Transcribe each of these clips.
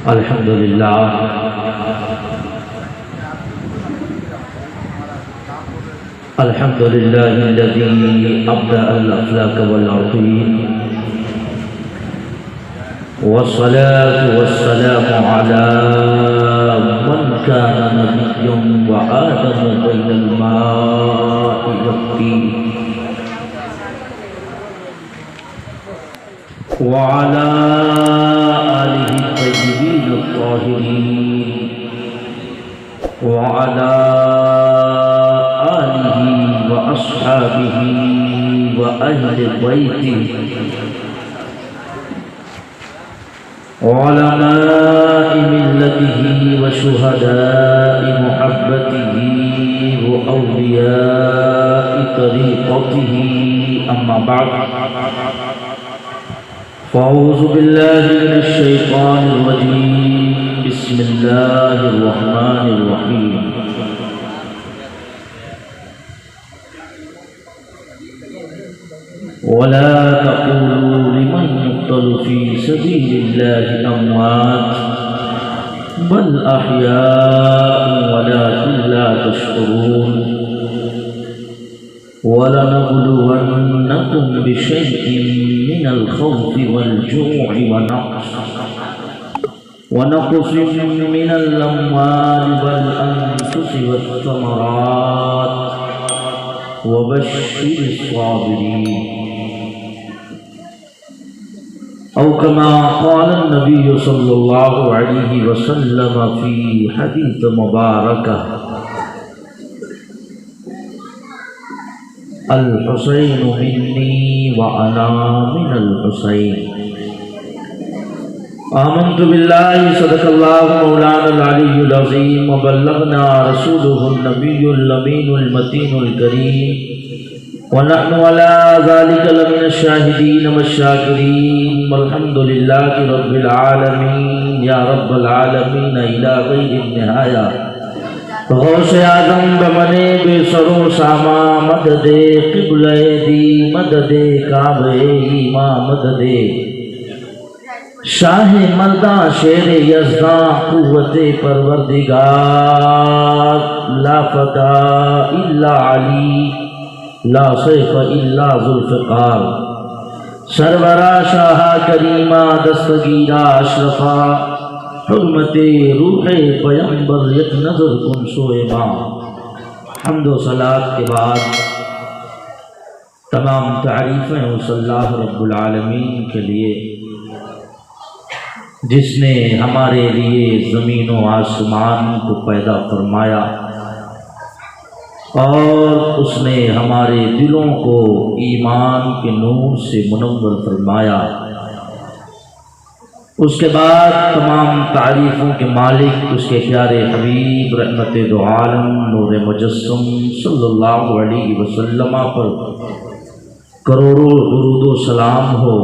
الحمد لله الحمد لله الذي أبدأ الأفلاك والأرضين، والصلاة والسلام على من كان نبيا وآدم بين الماء والطين، وعلى آله الطيبين الطاهرين، وعلى آله وأصحابه وأهل بيته وعلماء ملته وشهداء محبته وأولياء طريقته. أما بعد، فأعوذ بالله من الشيطان الرجيم. بسم الله الرحمن الرحيم. ولا تقولوا لمن يقتل في سبيل الله أموات بل أحياء ولكن لا تشعرون. ولنبلونكم بشيء من الخوف والجوع ونقص من الأموال والأنفس والثمرات وبشر الصابرين، أو كما قال النبي صلى الله عليه وسلم في حديث مباركة: الحسين مني وأنا من الحسين. آمنت بالله صدق الله مولانا العلي العظيم، وبلغنا رسوله النبي الأمين المتين الكريم، ونحن على ذلك لمن الشاهدين والشاكرين، والحمد لله رب العالمين. يا رب العالمين إلى غير النهاية، غوث آدم بمنے بے سرو ساما، مدد قبلہ دی، مدد کعبہ ایماں، مدد شاہ مرداں شیر یزداں، قوت پروردگار. لا فتح الا علی، لا سیف الا ذوالفقار. سرورا شاہ کریمہ، دستگیرہ اشرفا، حرمت روح پیمبر، یک نظر کن سوئے ماں. حمد و صلاۃ کے بعد تمام تعریفیں اس اللہ رب العالمین کے لیے جس نے ہمارے لیے زمین و آسمان کو پیدا فرمایا، اور اس نے ہمارے دلوں کو ایمان کے نور سے منور فرمایا. اس کے بعد تمام تعریفوں کے مالک اس کے پیارے حبیب رحمت دو عالم نور مجسم صلی اللہ علیہ وسلم پر کروڑوں درود و سلام ہو.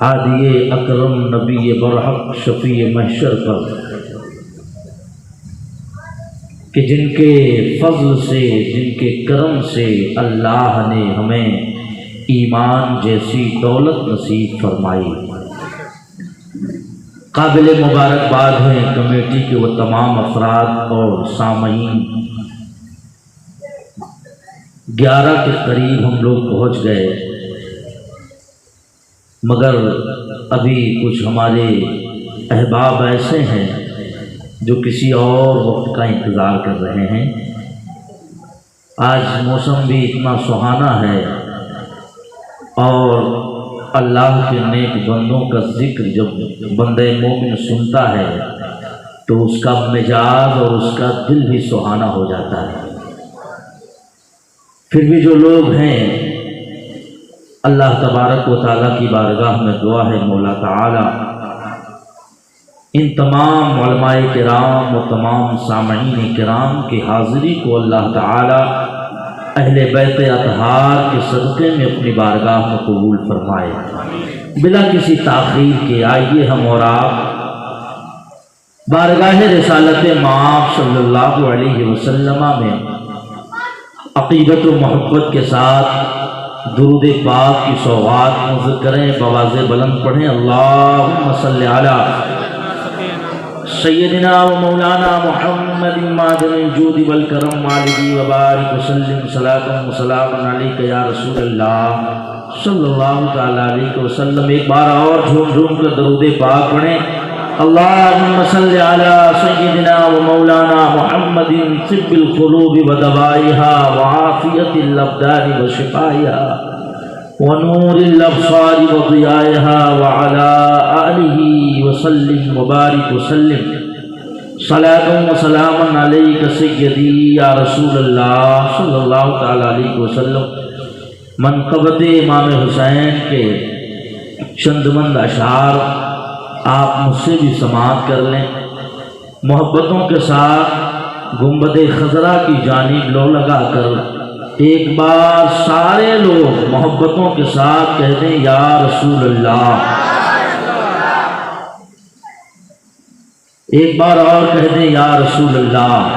ہادی اکرم نبی برحق شفیع محشر پر، کہ جن کے فضل سے، جن کے کرم سے اللہ نے ہمیں ایمان جیسی دولت نصیب فرمائی. قابل مبارکباد ہیں کمیٹی کے وہ تمام افراد اور سامعین. 11 کے قریب ہم لوگ پہنچ گئے، مگر ابھی کچھ ہمارے احباب ایسے ہیں جو کسی اور وقت کا انتظار کر رہے ہیں. آج موسم بھی اتنا سہانا ہے، اور اللہ کے نیک بندوں کا ذکر جب بندہ مومن سنتا ہے تو اس کا مزاج اور اس کا دل بھی سہانا ہو جاتا ہے. پھر بھی جو لوگ ہیں، اللہ تبارک و تعالیٰ کی بارگاہ میں دعا ہے، مولا تعالیٰ ان تمام علماء کرام و تمام سامعین کرام کی حاضری کو اللہ تعالیٰ اہل بیت اطہار کے صدقے میں اپنی بارگاہ میں قبول فرمائے. بلا کسی تاخیر کے آئیے ہم اور آپ بارگاہ رسالت مآب صلی اللہ علیہ وسلم میں عقیدت و محبت کے ساتھ درود پاک کی سوغات نذر کریں، بواز بلند پڑھیں. اللہم صلی علی سیدنا و مولانا محمد معدن الجود والکرم والدی وبارک وسلم صلاۃ و سلام علیک یا رسول اللہ صلی اللہ تعالی علیہ وسلم۔ ایک بار اور جھوم جھوم کر درود پاک پڑھیں۔ اللہم صلی علی سیدنا و مولانا محمد طب القلوب و دوائها وعافیت الابدان و شفائها ونور الابصار و ضیائها وعلى آلہ وسلم وبارک وسلم صلاۃ و سلام علیک سیدی یا رسول اللہ صلی اللہ تعالی علیہ وسلم۔ منقبت امام حسین کے چندمند اشعار آپ مجھ سے بھی سماعت کر لیں۔ محبتوں کے ساتھ گنبد خضرا کی جانب لو لگا کر ایک بار سارے لوگ محبتوں کے ساتھ کہہ دیں یا رسول اللہ۔ ایک بار اور کہہ دیں یا رسول اللہ۔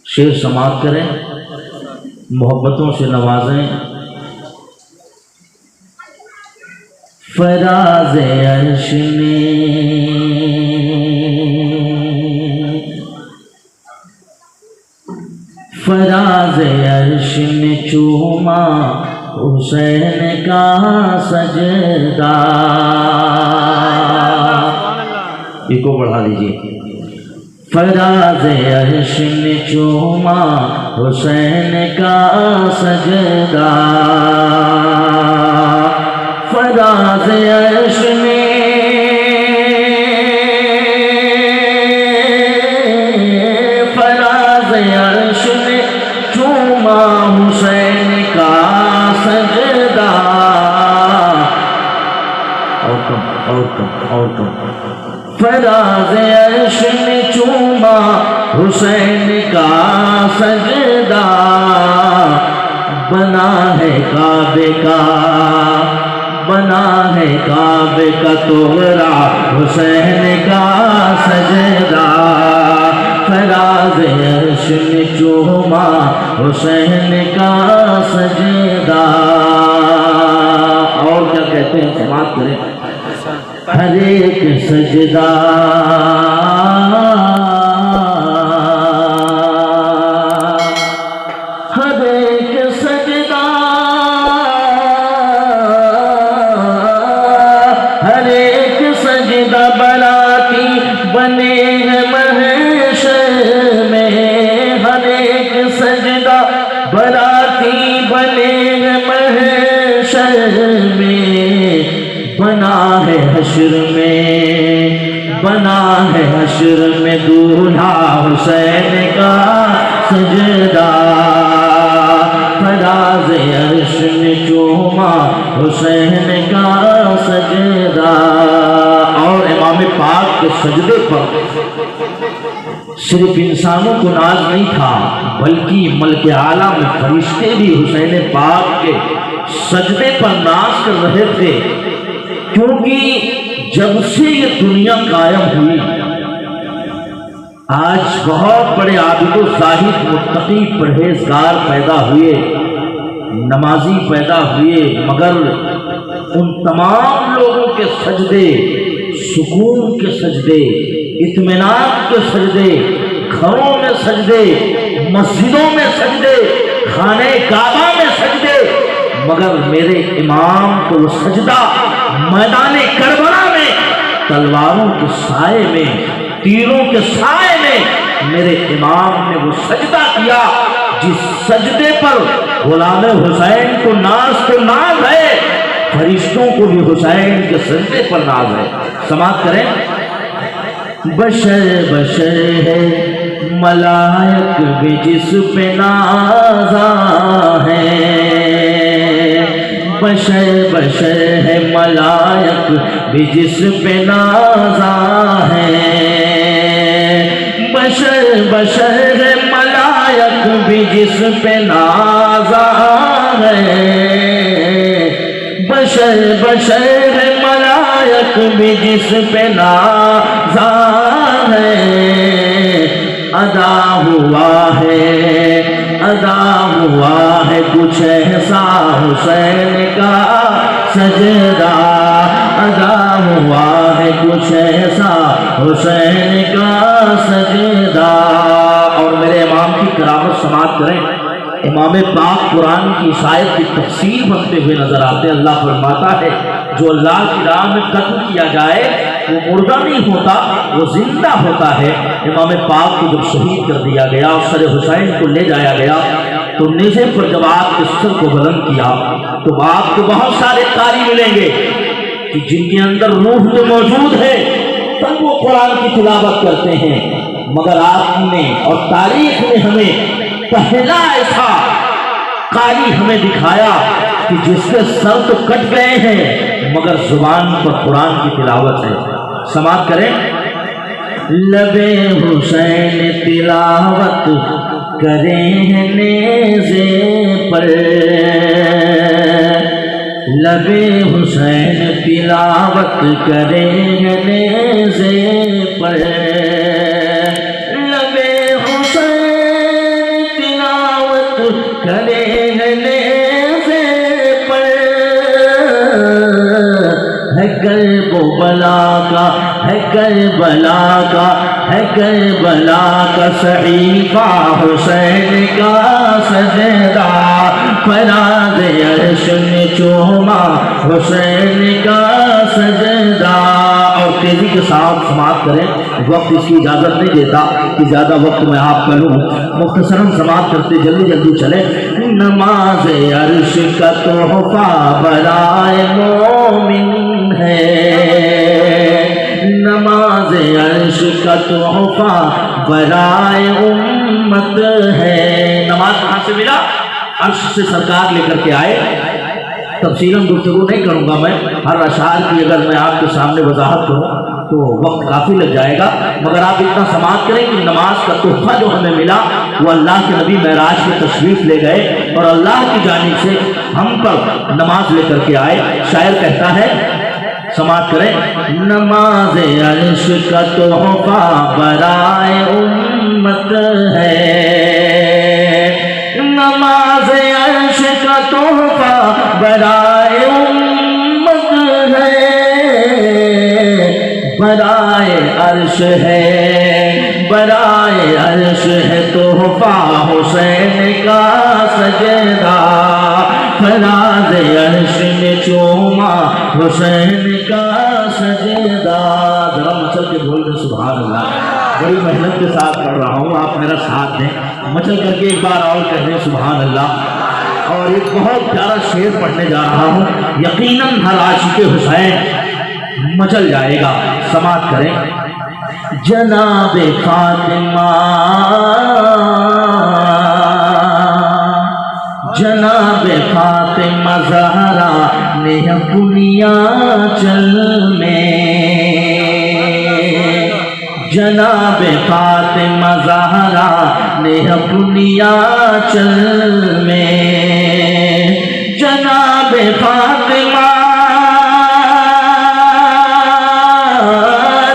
شعر سماعت کریں، محبتوں سے نوازیں۔ فراز عرش نے فراز عرش نے چوما حسین کا سجدہ۔ یہ کو بڑھا لیجیے۔ فراز عرش نے چوما حسین کا سجدہ، فراز عرش نے فراز عرش نے چوما حسین کا سجدہ۔ اور کم اور کم اور کم۔ فراز عرش نے چوما حسین کا سجدہ، بنا ہے کعبے کا بنا ہے کعبے کا توڑا حسین کا سجدہ، فراز عرش نے چوما حسین کا سجدہ۔ اور کیا کہتے ہیں، سماعت کریں۔ ہر ایک سجدہ ہر ایک سجدہ ہر ایک سجدہ براتی بنے ہیں محشر میں، ہر ایک سجدہ براتی بنے ہیں محشر میں، بنا ہے حشر میں دولہا حسین کا سجدہ، فراز عرش نے چوما حسین کا سجدہ۔ اور امام پاک کے سجدے پر صرف انسانوں کو ناز نہیں تھا، بلکہ ملک اعلیٰ میں فرشتے بھی حسین پاک کے سجدے پر ناز کر رہے تھے، کیونکہ جب سے یہ دنیا قائم ہوئی آج بہت بڑے عابد و زاہد متقی پرہیزگار پیدا ہوئے، نمازی پیدا ہوئے، مگر ان تمام لوگوں کے سجدے، سکون کے سجدے، اطمینان کے سجدے، گھروں میں سجدے، مسجدوں میں سجدے، خانہ کعبہ میں سجدے، مگر میرے امام کو وہ سجدہ میدان کربلا میں تلواروں کے سائے میں، تیروں کے سائے میں میرے امام نے وہ سجدہ کیا جس سجدے پر غلام حسین کو ناز ہے، فرشتوں کو بھی حسین کے سجدے پر ناز ہے۔ سماعت کریں۔ بشر بشر ہے ملائک بھی جس پہ نازا ہے، بشر بشر ہے ملائک بھی جس پہ نازا ہے، بشر بشر ہے ملائک بھی جس پہ نازا ہے، بشر بشر ہے ملائک بھی جس پہ نازا ہے، ادا ہوا ہے کچھ ایسا حسین کا سجدہ، ادا ہوا ہے کچھ کی اس آیت کی تفسیر بنتے ہوئے نظر آتے ہیں۔ اللہ فرماتا ہے جو اللہ کی راہ میں قتل کیا جائے وہ مردہ نہیں ہوتا، وہ زندہ ہوتا ہے۔ امام پاک کو جب شہید کر دیا گیا اور سر حسین کو لے جایا گیا تو نیزے پر جب آپ کے سر کو بلند کیا تو آپ کو بہت سارے قاری ملیں گے کہ جن کے اندر روح تو موجود ہے تب وہ قرآن کی تلاوت کرتے ہیں، مگر آپ نے اور تاریخ نے ہمیں پہلا ایسا قاری ہمیں دکھایا کہ جس کے سر تو کٹ گئے ہیں مگر زبان پر قرآن کی تلاوت ہے۔ سماعت کریں۔ لبے حسین تلاوت کریں نیزے پر، لبے حسین تلاوت کریں نیزے پر، لبے حسین تلاوت کریں نیزے پر، ہے کربلا کا، ہے کربلا کا، ہے کربلا کا صحیفہ حسین کا سجدہ، فراز عرش نے چوما حسین کا سجدہ۔ اور تیزی کے ساتھ سماعت کریں، وقت اس کی اجازت نہیں دیتا کہ زیادہ وقت میں آپ کا لوں، مختصراً سماعت کرتے جلدی جلدی چلیں۔ نماز عرش کا تحفہ برائے مومن ہے، نماز عرش کا تحفہ برائے امت ہے۔ نماز کہاں سے ملا؟ عرش سے سرکار لے کر کے آئے۔ تفصیلاً گفتگو نہیں کروں گا میں، ہر اشعار کی اگر میں آپ کے سامنے وضاحت کروں تو وقت کافی لگ جائے گا، مگر آپ اتنا سماعت کریں کہ نماز کا تحفہ جو ہمیں ملا وہ اللہ کے نبی معراج کی تشریف لے گئے اور اللہ کی جانب سے ہم پر نماز لے کر کے آئے۔ شاعر کہتا ہے، سماعت کریں، نماز عرش کا تحفہ برائے امت ہے، نماز عرش کا تحفہ برائے امت ہے، برائے عرش ہے، برائے عرش ہے تحفہ حسین کا سجدہ، فراز عرش نے چوما حسین کا سجدہ۔ ذرا مچل کے بول دیں سبحان اللہ، بڑی محنت کے ساتھ پڑھ رہا ہوں، آپ میرا ساتھ دیں، مچل کر کے ایک بار اور کہہ دیں سبحان اللہ۔ اور ایک بہت پیارا شعر پڑھنے جا رہا ہوں، یقیناً ہر عاشق حسین مچل جائے گا۔ سماعت کریں۔ جناب فاطمہ، جناب فاطمہ زہرا نے اپنی آنچل میں، جناب فاطمہ زہرا نے اپنی آنچل میں، جناب فاطمہ،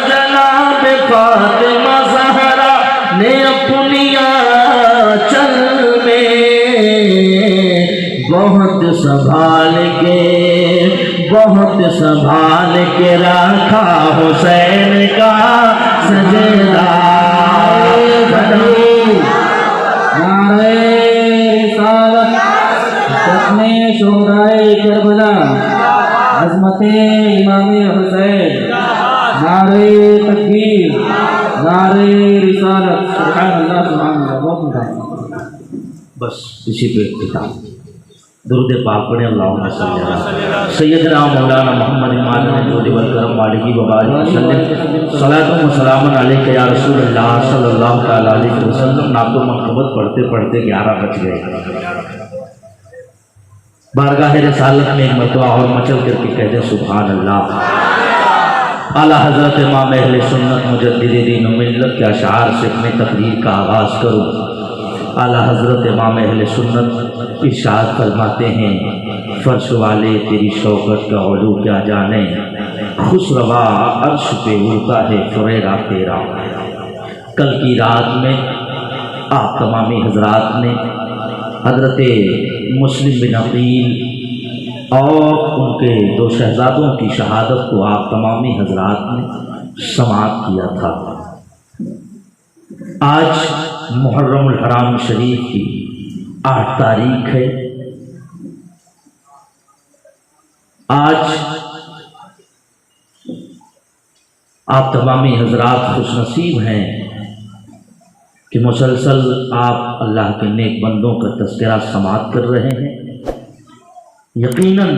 جناب فاطمہ زہرا نے اپنی آنچل میں بہت سنبھال کے رکھا حسین کا سجدہ۔ نعرہ رسالت، جشن شہدائے کربلا، عظمت امام حسین، نعرہ تکبیر، نعرہ رسالت، سبحان اللہ سبحان اللہ۔ بہت مزہ۔ بس اسی پہ اختتام۔ درود پاک پڑھیں، اللہم صلی علی سیدنا مولانا محمد مالک جود والکرم والکی وبارک وسلم، صلاۃ و سلام علیک یا رسول اللہ صلی اللہ تعالیٰ علیہ وسلم۔ نعت و منقبت پڑھتے پڑھتے 11 بج گئے۔ بارگاہ رسالت میں ایک مرتبہ اور مچل کر کے کہتے سبحان اللہ۔ اعلیٰ حضرت امام اہل سنت مجدد دین و ملت کے اشعار سے اپنی تقریر کا آغاز کروں۔ اعلیٰ حضرت امام اہل سنت ارشاد فرماتے ہیں، فرش والے تیری شوکت کا علو کیا جانے، خسروا عرش پہ اڑتا ہے فریرا تیرا۔ کل کی رات میں آپ تمامی حضرات نے حضرت مسلم بن عقیل اور ان کے 2 شہزادوں کی شہادت کو آپ تمامی حضرات نے سماعت کیا تھا۔ آج محرم الحرام شریف کی 8 تاریخ ہے آج آپ تمامی حضرات خوش نصیب ہیں کہ مسلسل آپ اللہ کے نیک بندوں کا تذکرہ سماعت کر رہے ہیں۔ یقیناً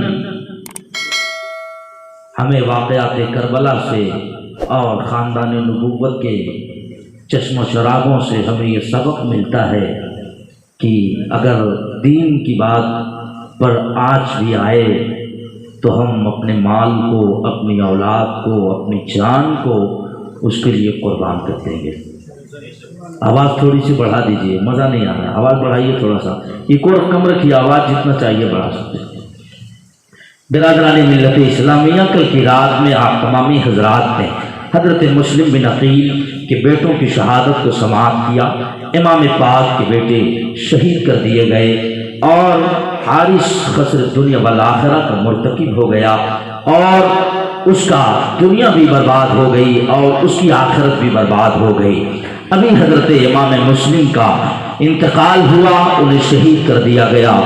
ہمیں واقعات کربلا سے اور خاندان نبوت کے چشم و چراغوں سے ہمیں یہ سبق ملتا ہے کہ اگر دین کی بات پر آنچ بھی آئے تو ہم اپنے مال کو، اپنی اولاد کو، اپنی جان کو اس کے لیے قربان کر دیں گے۔ آواز تھوڑی سی بڑھا دیجئے، مزہ نہیں آ رہا، آواز بڑھائیے تھوڑا سا، ایک اور کم رکھیے، آواز جتنا چاہیے بڑھا سکتے ہیں۔ برادران ملت اسلامیہ، کل کی رات میں آپ تمامی حضرات نے حضرت مسلم بن عقیل کے بیٹوں کی شہادت کو سماعت کیا۔ امام پاک کے بیٹے شہید کر دیے گئے اور حارث خسر دنیا والآخرہ کا مرتکب ہو گیا اور اس کا دنیا بھی برباد ہو گئی اور اس کی آخرت بھی برباد ہو گئی۔ ابھی حضرت امام مسلم کا انتقال ہوا، انہیں شہید کر دیا گیا،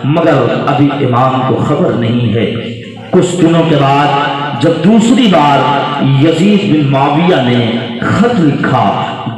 مگر ابھی امام کو خبر نہیں ہے۔ کچھ دنوں کے بعد جب دوسری بار یزید بن معاویہ نے خط لکھا،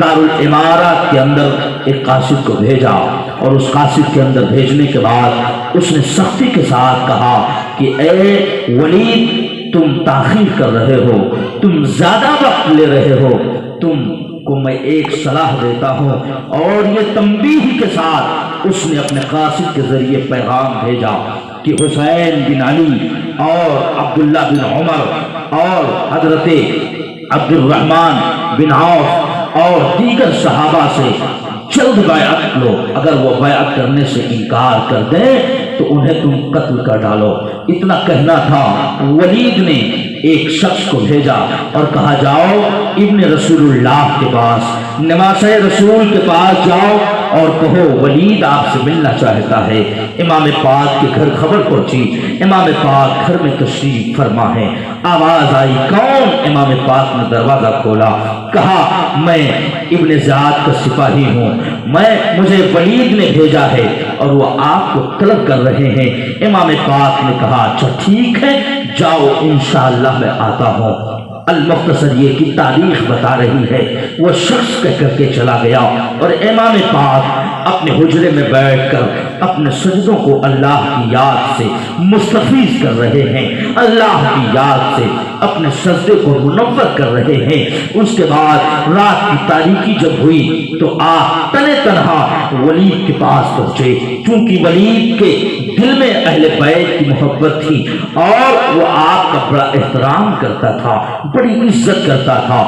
دارالامارات کے اندر ایک قاصد کو بھیجا اور اس قاصد کے اندر بھیجنے کے بعد اس نے سختی کے ساتھ کہا کہ اے ولید، تم تاخیر کر رہے ہو، تم زیادہ وقت لے رہے ہو، تم کو میں ایک صلاح دیتا ہوں۔ اور یہ تنبیہ کے ساتھ اس نے اپنے قاصد کے ذریعے پیغام بھیجا کہ حسین بن علی اور عبداللہ بن عمر اور حضرت عبد الرحمن بن عوف اور دیگر صحابہ سے جلد بیعت لو، اگر وہ بیعت کرنے سے انکار کر دیں تو انہیں تم قتل کر ڈالو۔ اتنا کہنا تھا، ولید نے ایک شخص کو بھیجا اور کہا جاؤ ابن رسول اللہ کے پاس، نواسہ رسول کے پاس جاؤ اور کہو ولید آپ سے ملنا چاہتا ہے۔ امام پاک کے گھر خبر پہنچی، امام پاک گھر میں تشریف فرما ہے۔ آواز آئی، کون؟ امام پاک نے دروازہ کھولا، کہا میں ابن زیاد کا سپاہی ہوں، مجھے ولید نے بھیجا ہے اور وہ آپ کو طلب کر رہے ہیں۔ امام پاک نے کہا اچھا ٹھیک ہے، جاؤ انشاءاللہ میں آتا ہوں۔ المختصر یہ کی تاریخ بتا رہی ہے، وہ شخص کہہ کر کے چلا گیا اور امام پاک اپنے حجرے میں بیٹھ کر اپنے سجدوں کو اللہ کی یاد سے مستفیض کر رہے ہیں، اللہ کی یاد سے اپنے سجدے کو منور کر رہے ہیں۔ اس کے بعد رات کی تاریکی جب ہوئی تو آپ تنے تنہا ولید کے پاس پہنچے، چونکہ ولید کے دل میں اہل بیت کی محبت تھی اور وہ آپ کا بڑا احترام کرتا تھا، بڑی عزت کرتا تھا۔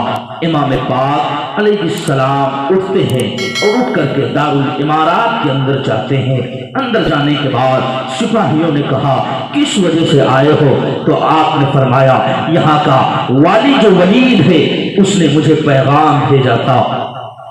امام پاک علیہ السلام اٹھتے ہیں اور اٹھ کر کے دارالامارات کے اندر جاتے ہیں۔ اندر جانے کے بعد سپاہیوں نے کہا کس وجہ سے آئے ہو؟ تو آپ نے فرمایا یہاں کا والی جو ولید ہے اس نے مجھے پیغام بھیجا تھا،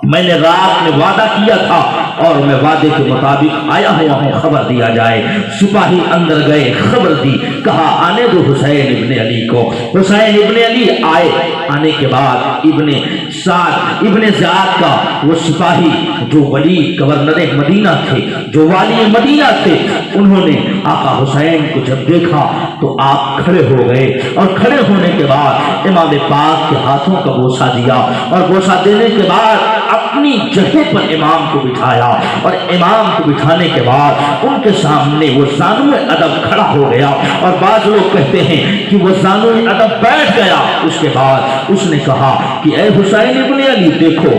میں نے رات میں وعدہ کیا تھا اور میں وعدے کے مطابق آیا ہوا ہوں، خبر دیا جائے۔ سپاہی اندر گئے، خبر دی، کہا آنے دو حسین ابن علی کو۔ حسین ابن علی آئے، آنے کے بعد ابن سعد ابن زیاد کا وہ سپاہی جو ولی گورنر مدینہ تھے، جو والی مدینہ تھے، انہوں نے آقا حسین کو جب دیکھا تو آپ کھڑے ہو گئے اور کھڑے ہونے کے بعد امام پاک کے ہاتھوں کا بوسہ دیا اور بوسہ دینے کے بعد اپنی جگہ پر امام کو بٹھایا اور امام کو بٹھانے کے بعد ان کے سامنے وہ زانو ادب کھڑا ہو گیا اور بعض لوگ کہتے ہیں کہ وہ زانو ادب بیٹھ گیا۔ اس کے بعد اس نے کہا کہ اے حسین ابن علی دیکھو،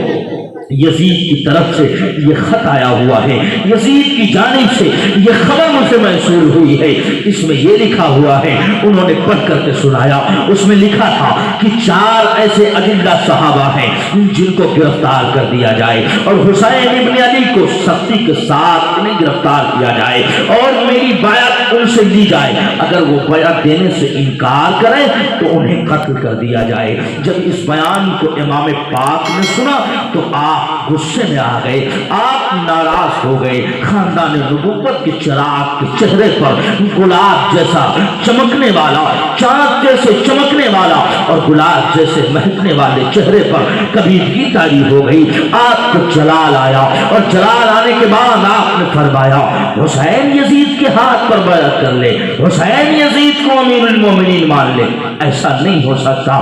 یزید کی طرف سے یہ خط آیا ہوا ہے، یزید کی جانب سے یہ خبر مجھے موصول ہوئی ہے، اس میں یہ لکھا ہوا ہے۔ انہوں نے پڑھ کر کے سنایا، اس میں لکھا تھا کہ 4 ایسے اجلہ صحابہ ہیں جن کو گرفتار کر دیا جائے اور حسین ابن علی کو سختی کے ساتھ انہیں گرفتار کیا جائے اور میری بیعت ان سے لی جائے، اگر وہ بیعت دینے سے انکار کریں تو انہیں قتل کر دیا جائے۔ جب اس بیان کو امام پاک نے سنا تو آپ غصے میں آ گئے، آپ ناراض ہو گئے۔ خاندان نبوت کے چراغ کے چہرے پر گلاب جیسا چمکنے والا، چاند جیسے چمکنے والا اور گلاب جیسے مہکنے والے چہرے پر کبیرگی طاری ہو گئی. آپ کو جلال آیا اور جلال آنے کے بعد آپ نے فرمایا حسین یزید کے ہاتھ پر بیعت کر لے, حسین یزید کو امیر المومنین مان لے. ایسا نہیں ہو سکتا.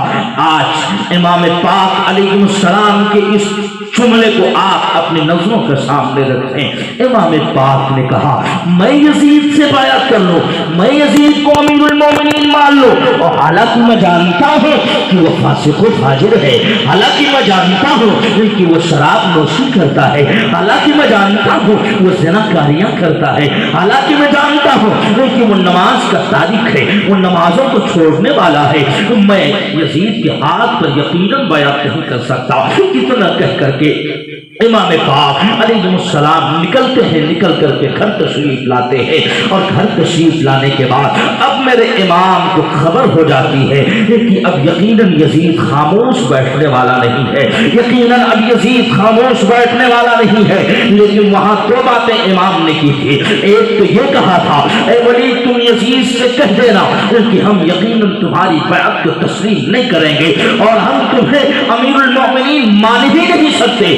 آج امام پاک علیہ السلام کے اس جملے کو آپ اپنی نظروں کے سامنے رکھیں. امام پاک نے کہا میں یزید سے بیعت کر لوں, میں یزید کو امیر المومنین مان لوں, اور حالانکہ میں جانتا ہوں کہ وہ فاسق و فاجر ہے, حالانکہ میں جانتا ہوں کہ وہ شراب نوشی کرتا ہے, حالانکہ میں جانتا ہوں وہ زناکاریاں کرتا ہے, حالانکہ میں جانتا ہوں کہ وہ نماز کا تاریخ ہے, وہ نمازوں کو چھوڑنے والا ہے, میں یزید کے ہاتھ پر یقیناً بیعت نہیں کر سکتا. اتنا کہہ کر کے امام پاک علیہ السلام نکلتے ہیں, نکل کر کے گھر تشریف لاتے ہیں, اور گھر تشریف لانے کے بعد اب میرے امام کو خبر ہو جاتی ہے کہ اب یقیناً یزید خاموش بیٹھنے والا نہیں ہے, یقیناً اب یزید خاموش بیٹھنے والا نہیں ہے. لیکن وہاں دو باتیں امام نے کی تھی. ایک تو یہ کہا تھا اے ولید تم یزید سے کہہ دینا کہ ہم یقیناً تمہاری بیعت کو تسلیم نہیں کریں گے اور ہم تمہیں امیر المومنین مان ہی نہیں سکتے.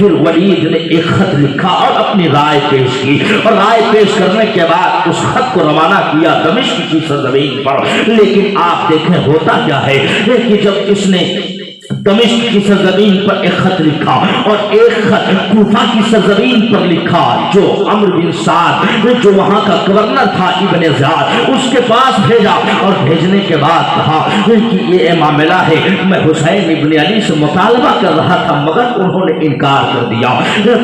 پھر ولید نے ایک خط لکھا اور اپنی رائے پیش کی, اور رائے پیش کرنے کے بعد اس خط کو روانہ کیا دمشق کی سرزمین پر. لیکن آپ دیکھیں ہوتا کیا ہے کہ جب اس نے دمشق کی سرزمین پر ایک خط لکھا اور ایک خط کوفہ کی سرزمین پر لکھا, جو عمرو بن سعد جو وہاں کا گورنر تھا ابن زیاد اس کے پاس بھیجا, اور بھیجنے کے بعد کہا کہ یہ معاملہ ہے, میں حسین ابن علی سے مطالبہ کر رہا تھا مگر انہوں نے انکار کر دیا.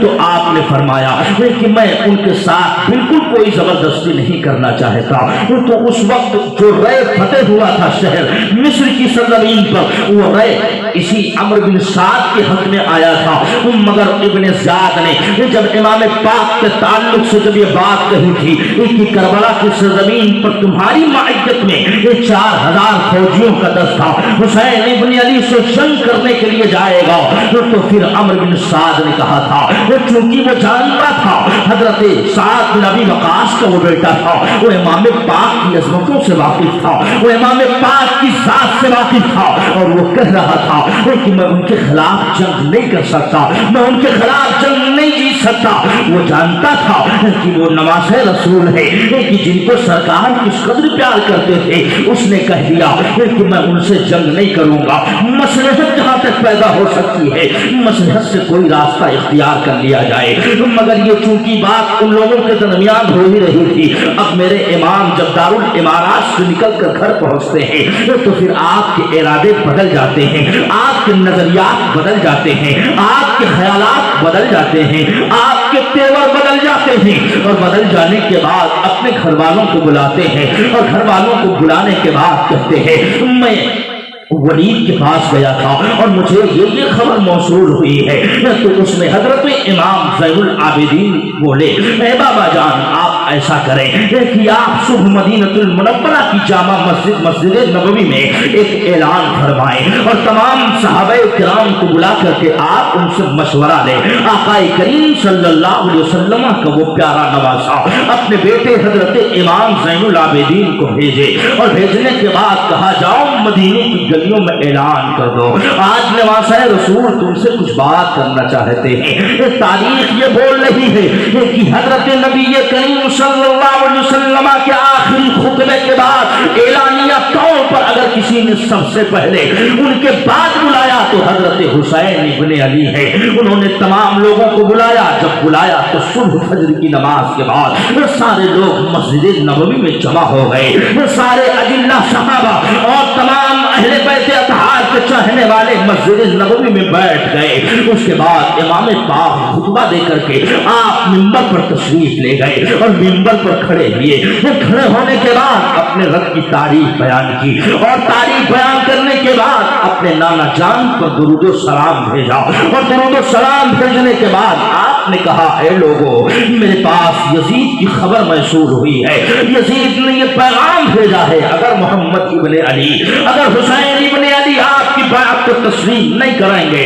تو آپ نے فرمایا کہ میں ان کے ساتھ بالکل کوئی زبردستی نہیں کرنا چاہتا. تو اس وقت جو رے فتح ہوا تھا شہر مصر کی سرزمین پر, وہ رے اسی عمرو بن سعد کے حق میں آیا تھا, مگر ابن زیاد نے جب امام پاک کے تعلق سے جب یہ بات کہی تھی کہ کربلا کی سرزمین پر تمہاری معیت میں 4000 فوجیوں کا دستہ حسین ابن علی سے جنگ کرنے کے لیے جائے گا, تو پھر عمرو بن سعد نے کہا تھا, چونکہ وہ جانتا تھا حضرت سعد بن ابی وقاص کا وہ بیٹا تھا, وہ امام پاک کی عظمتوں سے واقف تھا, وہ امام پاک کی ذات سے واقف تھا, اور وہ کہہ رہا تھا کہ میں ان کے خلاف جنگ نہیں کر سکتا, میں ان کے خلاف جنگ نہیں جیت سکتا. وہ جانتا تھا کہ وہ نواسہ رسول ہے کہ جن کو سرکار کس قدر پیار کرتے تھے. اس نے کہہ دیا کہ میں ان سے جنگ نہیں کروں گا, مصلحت جہاں تک پیدا ہو سکتی ہے مصلحت سے کوئی راستہ اختیار کر لیا جائے. مگر یہ چونکہ بات ان لوگوں کے درمیان ہو ہی رہی تھی, اب میرے امام جب دارالامارات سے نکل کر گھر پہنچتے ہیں تو پھر آپ کے ارادے بدل جاتے ہیں, آپ کے نظریات بدل جاتے ہیں, آپ کے خیالات بدل جاتے ہیں, آپ کے تیور بدل جاتے ہیں, اور بدل جانے کے بعد اپنے گھر والوں کو بلاتے ہیں, اور گھر والوں کو بلانے کے بعد کہتے ہیں میں ولید کے پاس گیا تھا اور مجھے یہ خبر موصول ہوئی ہے. تو اس میں حضرت امام زین العابدین بولے اے بابا جان آپ ایسا کریں کہ آپ صبح مدینہ المنورہ کی جامع مسجد نبوی میں ایک اعلان فرمائیں اور تمام صحابہ کرام کو بلا کر کے آپ ان سے مشورہ لیں. آقا کریم صلی اللہ علیہ وسلم کا وہ پیارا نواسا اپنے بیٹے حضرت امام زین العابدین کو بھیجے, اور بھیجنے کے بعد کہا جاؤ مدینے کی گلیوں میں اعلان کر دو, آج نواسہ رسول تم سے کچھ بات کرنا چاہتے ہیں. تاریخ یہ بول رہی ہے کہ حضرت نبی کریم صلی اللہ علیہ وسلم کے آخری خطبے کے بعد اعلانیہ طور پر اگر کسی نے سب سے پہلے ان کے بعد بلایا تو حضرت حسین ابن علی ہے. انہوں نے تمام لوگوں کو بلایا, جب بلایا تو صبح فجر کی نماز کے بعد سارے لوگ مسجد نبوی میں جمع ہو گئے, سارے اجلہ صحابہ اور تمام اہل بیت اطہار کے چاہنے والے مسجد نبوی میں بیٹھ گئے. اس کے بعد امام پاک خطبہ دے کر کے آپ منبر پر تشریف لے گئے اور منبر پر کھڑے ہوئے. کھڑے ہونے کے بعد اپنے رب کی تعریف بیان کی, اور تعریف بیان کرنے کے بعد اپنے نانا جان پر درود و سلام بھیجا, اور درود و سلام بھیجنے کے بعد آپ نے کہا اے لوگوں میرے پاس یزید کی خبر موصول ہوئی ہے, یزید نے یہ پیغام بھیجا ہے اگر محمد ابن علی, اگر حسین ابن علی آپ کی بیعت بیعت کو تسلیم نہیں کریں گے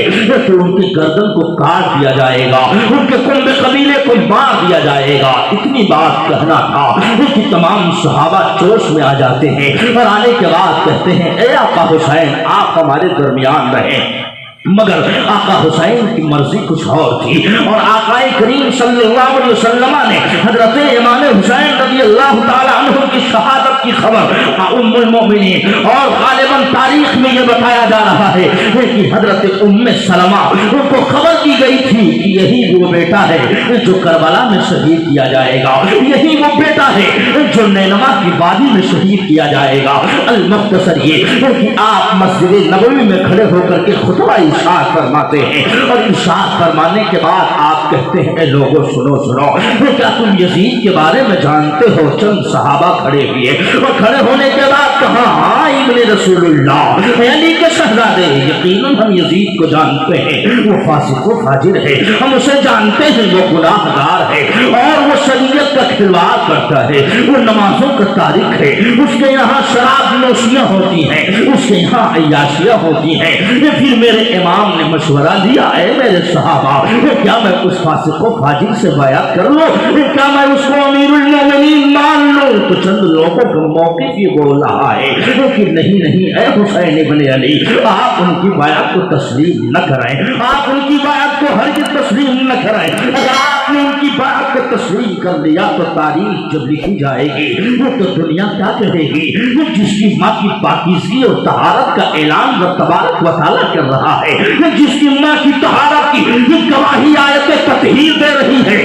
تو ان کی گردن کو کاٹ دیا جائے گا، ان کے کنبے قبیلے کو مار دیا جائے گا۔ اتنی بات کہنا تھا کہ تمام صحابہ جوش میں آ جاتے ہیں اور آنے کے بعد کہتے ہیں اے آقا حسین آپ ہمارے درمیان رہیں۔ مگر آقا حسین کی مرضی کچھ اور تھی، اور آقا کریم صلی اللہ علیہ وسلم نے حضرت امام حسین رضی اللہ تعالیٰ عنہ کی شہادت کی خبر ام المؤمنین، اور غالباً تاریخ میں یہ بتایا جا رہا ہے کہ حضرت ام سلمہ ان کو خبر دی گئی تھی کہ یہی وہ بیٹا ہے جو کربلا میں شہید کیا جائے گا، یہی وہ بیٹا ہے جو نینوا کی وادی میں شہید کیا جائے گا۔ المختصر یہ کہ آپ مسجد نبوی میں کھڑے ہو کر کے خطبہ ارشاد فرماتے ہیں، اور ارشاد فرمانے کے بعد آپ کہتے ہیں اے لوگوں سنو سنو، کیا تم یزید کے بارے میں جانتے ہو؟ چند صحابہ کھڑے ہوئے، اور کھڑے ہونے کے بعد کہا ہاں ابن رسول اللہ علی کے شہزادے، یقیناً ہم یزید کو جانتے ہیں، وہ فاسق و فاجر ہے، ہم اسے جانتے ہیں، وہ گناہ گار ہے اور وہ شریعت کا کھلواڑ کرتا ہے، وہ نمازوں کا تارک ہے، اس کے یہاں شراب نوشیاں ہوتی ہیں، اس کے یہاں عیاشیاں ہوتی ہیں۔ پھر میرے امام نے مشورہ دیا اے میرے صحابہ کیا میں اس فاسق و فاجر سے بیعت کر لوں، کیا میں اس کو امیر المومنین مان لوں؟ تو چند لوگوں کا موقف یہ بول رہا ہے کہ نہیں نہیں اے حسین ابن علی، آپ ان کی بیعت کو تسلیم نہ کریں، آپ ان کی بیعت کو ہرگز تسلیم نہ کریں۔ اگر آپ نے ان کی بیعت کو تسلیم کر لیا تو تاریخ جب لکھی جائے گی تو دنیا کیا کہے گی؟ جس کی ماں کی پاکیزگی اور طہارت کا اعلان رب تبارک و تعالیٰ کر رہا ہے، جس کی ماں کی طہارت کی گواہی آیت تطہیر دے رہی ہے،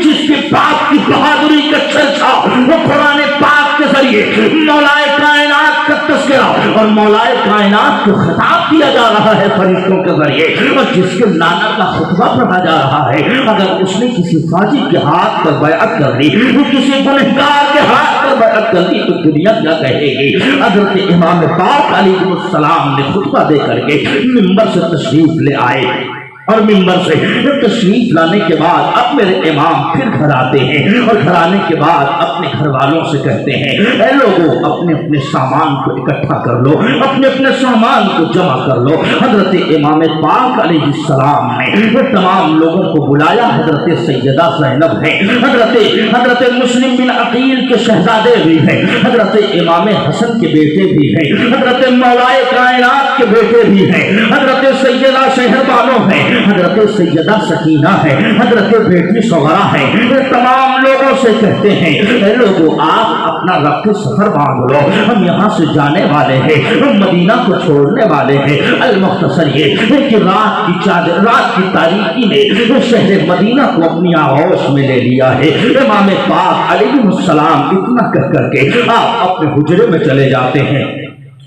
جس کے باپ کی بہادری کا چرچا وہ قرآن پاک کے ذریعے مولائے کائنات کا تذکرہ اور مولائے کائنات کو خطاب کیا جا رہا ہے فرشتوں کے ذریعے، اور جس کے نانا کا خطبہ پڑھا جا رہا ہے، اگر اس نے کسی فاجر کے ہاتھ پر بیعت کر لی، کسی گنہگار کے ہاتھ پر بیعت کر لی تو دنیا کیا کہے گی؟ حضرت امام پاک علیہ السلام نے خطبہ دے کر کے ممبر سے تشریف لے آئے، اور ممبر سے تشریف لانے کے بعد اب میرے امام پھر گھر آتے ہیں، اور گھر آنے کے بعد اپنے گھر والوں سے کہتے ہیں اے لوگوں اپنے اپنے سامان کو اکٹھا کر لو، اپنے اپنے سامان کو جمع کر لو۔ حضرت امام پاک علیہ السلام نے تمام لوگوں کو بلایا، حضرت سیدہ زینب ہے، حضرت مسلم بن عقیل کے شہزادے بھی ہیں، حضرت امام حسن کے بیٹے بھی ہیں، حضرت مولائے کائنات کے بیٹے بھی ہیں، حضرت سیدہ شہربانو ہیں، حضرت سیدہ سکینہ ہے، حضرت بیٹی صغرا ہے۔ تمام لوگوں سے کہتے ہیں اے لوگوں آپ اپنا رب کے سفر باندھ لو، ہم یہاں سے جانے والے ہیں، ہم مدینہ کو چھوڑنے والے ہیں۔ المختصر یہ کہ رات کی تاریکی نے شہر مدینہ کو اپنی آغوش میں لے لیا ہے۔ امام پاک علیہ السلام اتنا کہہ کر کے آپ اپنے حجرے میں چلے جاتے ہیں،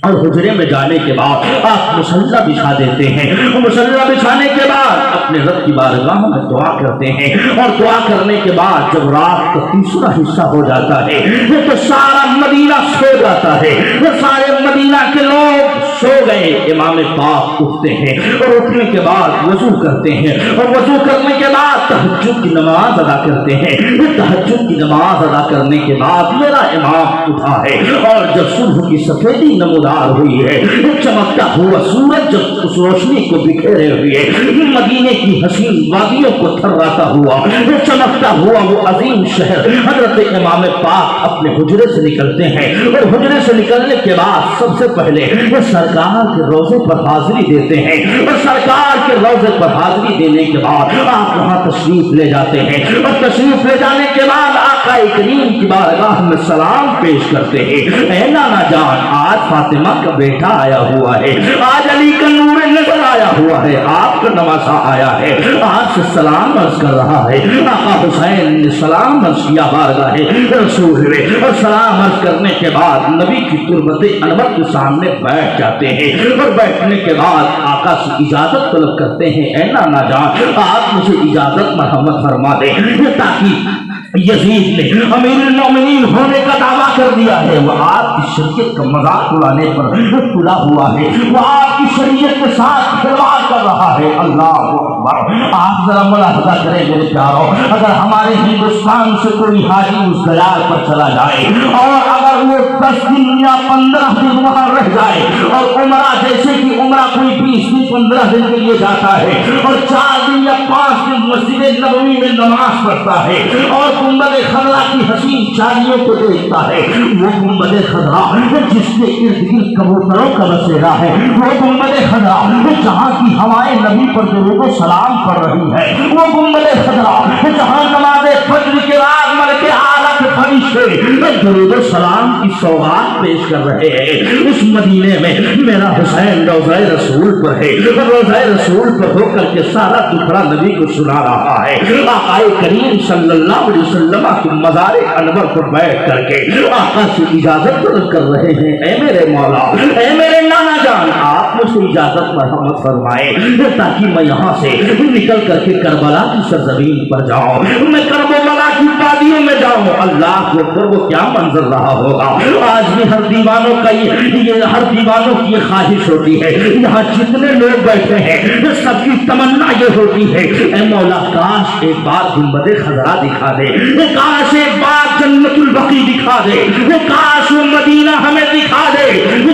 اور حجرے میں جانے کے بعد آپ مصلی بچھا دیتے ہیں، مصلی بچھانے کے بعد اپنے رب کی بارگاہ میں دعا کرتے ہیں، اور دعا کرنے کے بعد جب رات کا تیسرا حصہ ہو جاتا ہے تو سارا مدینہ سو جاتا ہے، سارے مدینہ کے لوگ سو گئے۔ امام پاک اٹھتے ہیں اور اٹھنے کے بعد وضو کرتے ہیں، اور وضو کرنے کے بعد تہجد کی نماز ادا کرتے ہیں۔ تہجد کی نماز ادا کرنے کے بعد میرا امام اٹھا ہے، اور جب صبح کی سفیدی نمودار ہوئی ہے، چمکتا ہوا سورج جب اس روشنی کو بکھیرے ہوئے مدینے کی حسین وادیوں کو تھراتا ہوا چمکتا ہوا وہ عظیم شہر، حضرت امام پاک اپنے حجرے سے نکلتے ہیں، اور حجرے سے نکلنے کے بعد سب سے پہلے وہ سرکار کے روضے پر حاضری دیتے ہیں، اور سرکار کے روضے پر حاضری دینے کے بعد آپ وہاں تشریف لے جاتے ہیں، اور تشریف لے جانے کے بعد آقا کریم کی بارگاہ میں سلام پیش کرتے ہیں۔ اے نانا جان آج فاطمہ کا بیٹا آیا ہوا ہے، آج علی کا نور نظر آیا ہوا ہے، آپ کا نواسا آیا ہے، آپ سے سلام عرض کر رہا ہے۔ آقا حسین نے سلام عرض کیا بارگاہ رسول میں، اور سلام عرض کرنے کے بعد نبی کی تربت انور کے سامنے بیٹھ جاتے ہیں، اور بیٹھنے کے بعد آقا سے اجازت طلب کرتے ہیں اے نانا جان آپ مجھے اجازت مرحمت فرما دیں، تاکہ یزید نے امیر المومنین ہونے کا دعویٰ کر دیا ہے، وہ آپ کی شریعت کا مذاق اڑانے پر تلا ہوا ہے، وہ آپ کی شریعت کے ساتھ کھلواڑ کر رہا ہے۔ اللہ اکبر! آپ ذرا ملاحظہ کریں میرے پیارو، اگر ہمارے ہندوستان سے کوئی حاجی اس دیار پر چلا جائے اور اگر وہ 10 دن یا 15 دن وہاں رہ جائے اور عمرہ جیسے کہ عمرہ کوئی 20 دن 15 دن کے لیے جاتا ہے اور 4 دن یا 5 دن مسجد نبوی میں نماز پڑھتا ہے اور گنبد خضرا کی حسین چالیوں کو دیکھتا ہے، وہ گنبد خضرا جس کے ارد گرد کبوتروں کا بسیرا ہے، وہ گنبد خضرا جہاں کی ہوائیں نبی پر درود و سلام کر رہی ہے، وہ گنبد خضرا جہاں نماز فجر کے بعد ملک اعلیٰ کے فرشتے درود و سلام کی سوغات پیش کر رہے ہیں، اس مدینے میں میرا حسین روضہ رسول پر ہے، روضہ رسول پر ہو کر کے سارا ٹکڑا نبی کو سنا رہا ہے۔ آقا کریم صلی اللہ علیہ وسلم کے مزار انور پر بیٹھ کر کے آقا سے اجازت طلب کر رہے ہیں، اے میرے مولا، اے میرے نانا جان، آپ مجھ سے اجازت مرحمت فرمائے تاکہ میں یہاں سے نکل کر کے کربلا کی سرزمین پر جاؤں، میں کربلا کی وادیوں میں جاؤں۔ اللہ کے اوپر وہ کیا منظر رہا ہوگا۔ آج بھی ہر دیوانوں کا یہ ہر دیوانوں کی یہ خواہش ہوتی ہے، یہاں جتنے لوگ بیٹھے ہیں سب کی تمنا یہ ہوتی ہے، اے مولا کاش ایک بار گنبد خضرا دکھا دے، کاش ایک بار جنت البقیع دکھا دے، کاش وہ مدینہ ہمیں دکھا دے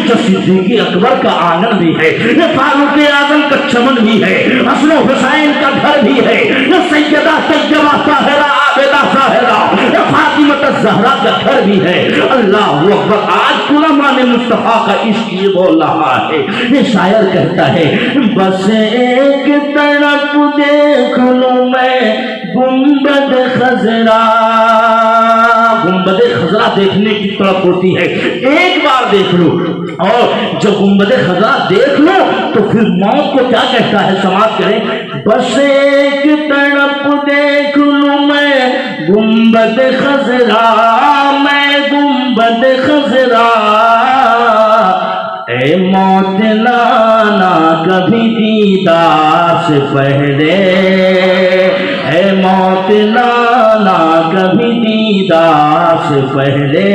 جو صدیق اکبر کا آنگن بھی ہے، فاروق اعظم کا چمن بھی ہے، حسن و حسین کا گھر بھی ہے، سیدہ طیبہ طاہرہ عابدہ ظاہرہ فاطمہ الزہرا کا گھر بھی ہے۔ اللہ اکبر، آج پورا مان مصطفیٰ کا عشق یہ بول رہا ہے۔ یہ شاعر کہتا ہے بس ایک طرف دیکھ لوں میں گنبد خضرا، گنبد خضرا دیکھنے کی طرف ہوتی ہے، ایک بار دیکھ لو، اور جب گنبد خضرا دیکھ لو تو پھر موت کو کیا کہتا ہے، سماعت کریں، بس ایک طرف دیکھ لوں میں گنبد خضرا، میں گنبد خضرا، اے موت لانا کبھی دیدار سے پہلے، اے موت لانا کبھی دیدار سے پہلے،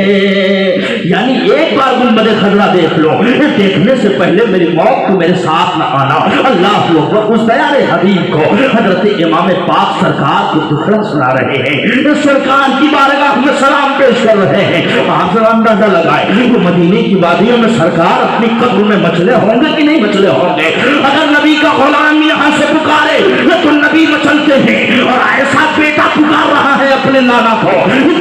یعنی ایک بار گنبد خضرا دیکھ لو، دیکھنے سے پہلے میری موت کو میرے ساتھ نہ آنا۔ اللہ اکبر، اس پیارے حبیب کو حضرت امام پاک سرکار کو دکھڑا سنا رہے ہیں، سرکار کی بارگاہ میں سلام پیش کر رہے ہیں۔ آپ ذرا اندازہ لگائے وہ مدینے کی وادیوں میں سرکار اپنی قبر میں مچلے ہوں گے کہ نہیں مچلے ہوں گے؟ اگر نبی کا غلام یہاں سے پکارے تو نبی مچلتے ہیں، اور ایسا بیٹا پکار رہا ہے اپنے نانا کو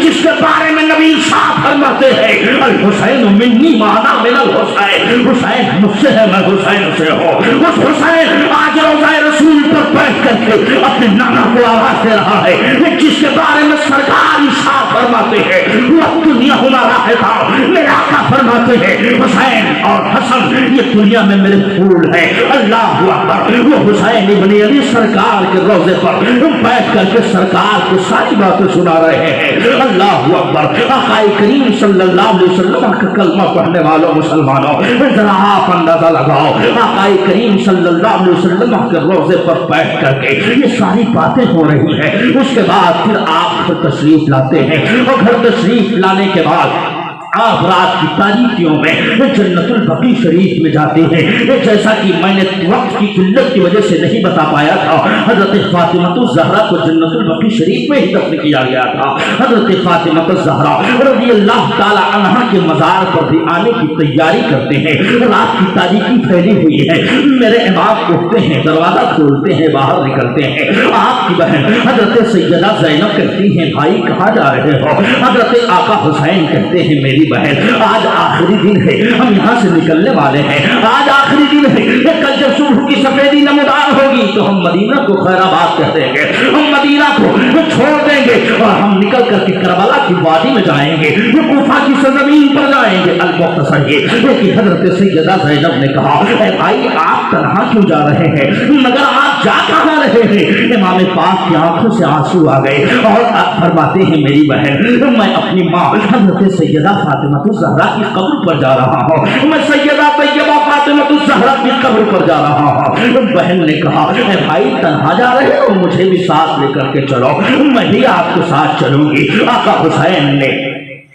جس کے بارے میں نبی صاف فرماتے ہیں الحسین منی مانا من الحسین، حسین مجھ سے ہے، میں حسین سے ہوں۔ اس حسین آج روضہ رسول پر بیٹھ کر کے اپنے نانا کو آواز دے رہا ہے جس کے بارے میں سرکار صاف فرماتے ہیں وہ دنیا ہمارا ہے تھا، میرے آقا فرماتے ہیں حسین اور حسن یہ دنیا میں میرے پھول ہیں۔ اللہ اکبر، وہ حسین ابن علی سرکار کے روضے پر بیٹھ کر کے سرکار کو ساری باتیں سنا رہے ہیں۔ اللہ اکبر، آقا کریم صلی اللہ علیہ وسلم کا کلمہ پڑھنے والوں مسلمانوں ذرا آپ اندازہ لگاؤ، آقا کریم صلی اللہ علیہ وسلم کے روضے پر بیٹھ کر کے یہ ساری باتیں ہو رہی ہیں۔ اس کے بعد پھر آپ گھر تشریف لاتے ہیں، اور گھر تشریف لانے کے بعد آپ رات کی تاریکیوں میں جنت البقیع شریف میں جاتے ہیں۔ جیسا کہ میں نے وقت کی قلت کی وجہ سے نہیں بتا پایا تھا، حضرت فاطمہ الزہرا کو جنت البقیع شریف میں ہی دفن کیا گیا تھا۔ حضرت فاطمہ الزہرا رضی اللہ تعالی عنہا کے مزار پر بھی آنے کی تیاری کرتے ہیں۔ رات کی تاریکی پھیلی ہوئی ہے، میرے امام اٹھتے ہیں، دروازہ کھولتے ہیں، باہر نکلتے ہیں۔ آپ کی بہن حضرت سیدہ زینب کہتی ہیں بھائی کہاں جا رہے ہو؟ حضرت آقا حسین کہتے ہیں میری بہن آج آخری دن ہے، ہم یہاں سے نکلنے والے ہیں، آج آخری دن ہے، کل جب صبح کی سفیدی نمودار ہوگی تو ہم مدینہ کو خیر آباد کہہ دیں گے، ہم مدینہ کو چھوڑ دیں گے اور ہم نکل کر کے کربلا کی وادی میں جائیں گے، کوفہ کی سرزمین پر جائیں گے۔ المختصر یہ کہ حضرت سیدہ زینب نے کہا اے بھائی آپ تنہا کیوں جا رہے ہیں، مگر آپ جا کہاں رہے ہیں؟ امام پاک کی آنکھوں سے آنسو آ گئے اور فرماتے ہیں میری بہن میں اپنی ماں حضرت سیدہ فاطمہ الزہرا کی قبر پر جا رہا ہوں، میں سیدہ طیبہ فاطمہ الزہرا کی قبر پر جا رہا ہوں۔ بہن نے کہا اے بھائی تنہا جا رہے ہو، مجھے بھی ساتھ لے کر کے چلو، میں بھی آپ کے ساتھ چلوں گی۔ آقا حسین نے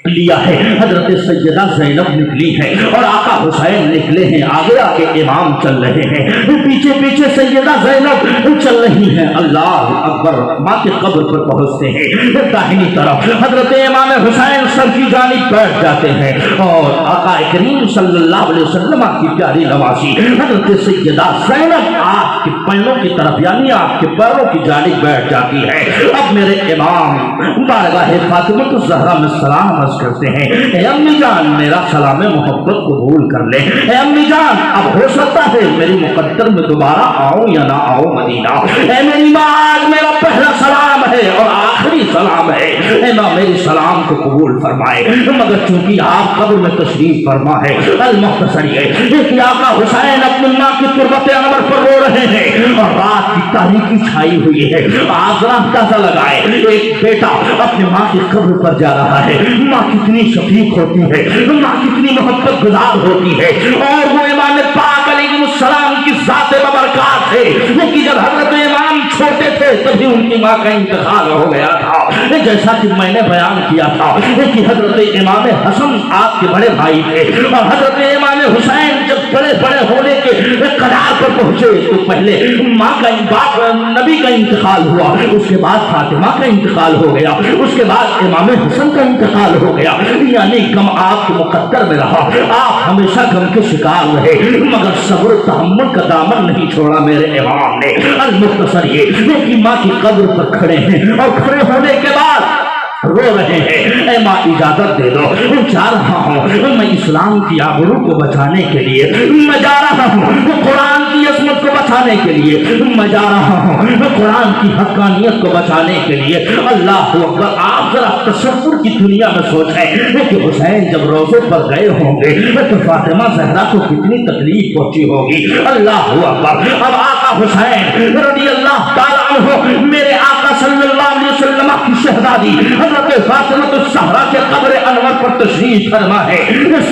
لیا ہے، حضرت سیدہ زینب نکلی ہے اور آقا حسین نکلے ہیں، آگے آگے امام چل رہے ہیں، پیچھے پیچھے سیدہ زینب چل رہی ہیں۔ اللہ اکبر، ماں کے قبر پر پہنچتے ہیں، داہنی طرف حضرت امام حسین سر کی جانب بیٹھ جاتے ہیں اور آقا کریم صلی اللہ علیہ وسلم کی پیاری نوازی حضرت سیدہ زینب آپ کے پلوں کی طرف یعنی آپ کے پیروں کی جانب بیٹھ جاتی ہے۔ اب میرے امام بارگاہ فاطمہ الزہرا میں سلام عرض کرتے ہیں، اے امی جان میرا سلام محبت قبول کر لے، اے امی جان اب ہو سکتا ہے میری مقدر میں دوبارہ آؤں یا نہ آؤں مدینہ، اے میری ماں آج میرا پہلا سلام ہے اور آخری سلام ہے، اے ماں میری سلام کو قبول فرمائے، مگر چونکہ آپ قبر میں تشریف فرما ہے المختصر یہ کہ آقا حسین اپنی ماں کی تربت انور پر رو رہے ہیں اور رات کی تاریکی چھائی ہوئی ہے، آج رات تازہ لگائے ایک بیٹا اپنی ماں کی قبر پر جا رہا ہے، ماں کتنی شفیق ہوتی ہے، ماں کتنی محبت گزار ہوتی ہے، اور وہ امام پاک علیہ السلام کی ذات ببرکات ہے، لیکن جب حضرت امام چھوٹے تھے تبھی ان کی ماں کا انتقال ہو گیا تھا، جیسا کہ میں نے بیان کیا تھا کہ حضرت امام حسن آپ کے بڑے بھائی تھے اور حضرت امام حسین جب بڑے بڑے ہونے کے قدار پر پہنچے تو پہلے ماں کا باپ نبی کا انتقال ہوا، اس کے بعد فاطمہ کا انتقال ہو گیا، اس کے بعد امام حسن کا انتقال ہو گیا، یعنی غم آپ کے مقدر میں رہا، آپ ہمیشہ غم کے شکار رہے، مگر صبر و تحمل کا دامن نہیں چھوڑا میرے امام نے۔ المختصر یہ کہ ماں کی قبر پر کھڑے ہیں اور کھڑے ہونے کے بعد رو رہے ہیں، اے ماں اجازت دے دو، جا رہا ہوں میں اسلام کی آبرو کو بچانے کے لیے، میں جا رہا ہوں قرآن کی عظمت کو بچانے کے لیے، میں جا رہا ہوں قرآن کی حقانیت کو بچانے کے لیے۔ اللہ اکبر، آپ ذرا تصور کی دنیا میں سوچیں کہ حسین جب روزے پر گئے ہوں گے تو فاطمہ زہرا کو کتنی تکلیف پہنچی ہوگی۔ اللہ اکبر، اب آقا حسین رضی اللہ تعالیٰ عنہ میرے آقا صلی اللہ علیہ وسلم کی شہزادی حضرت فاطمہ الزہرا کے قبر انور پر تشریف فرما ہے۔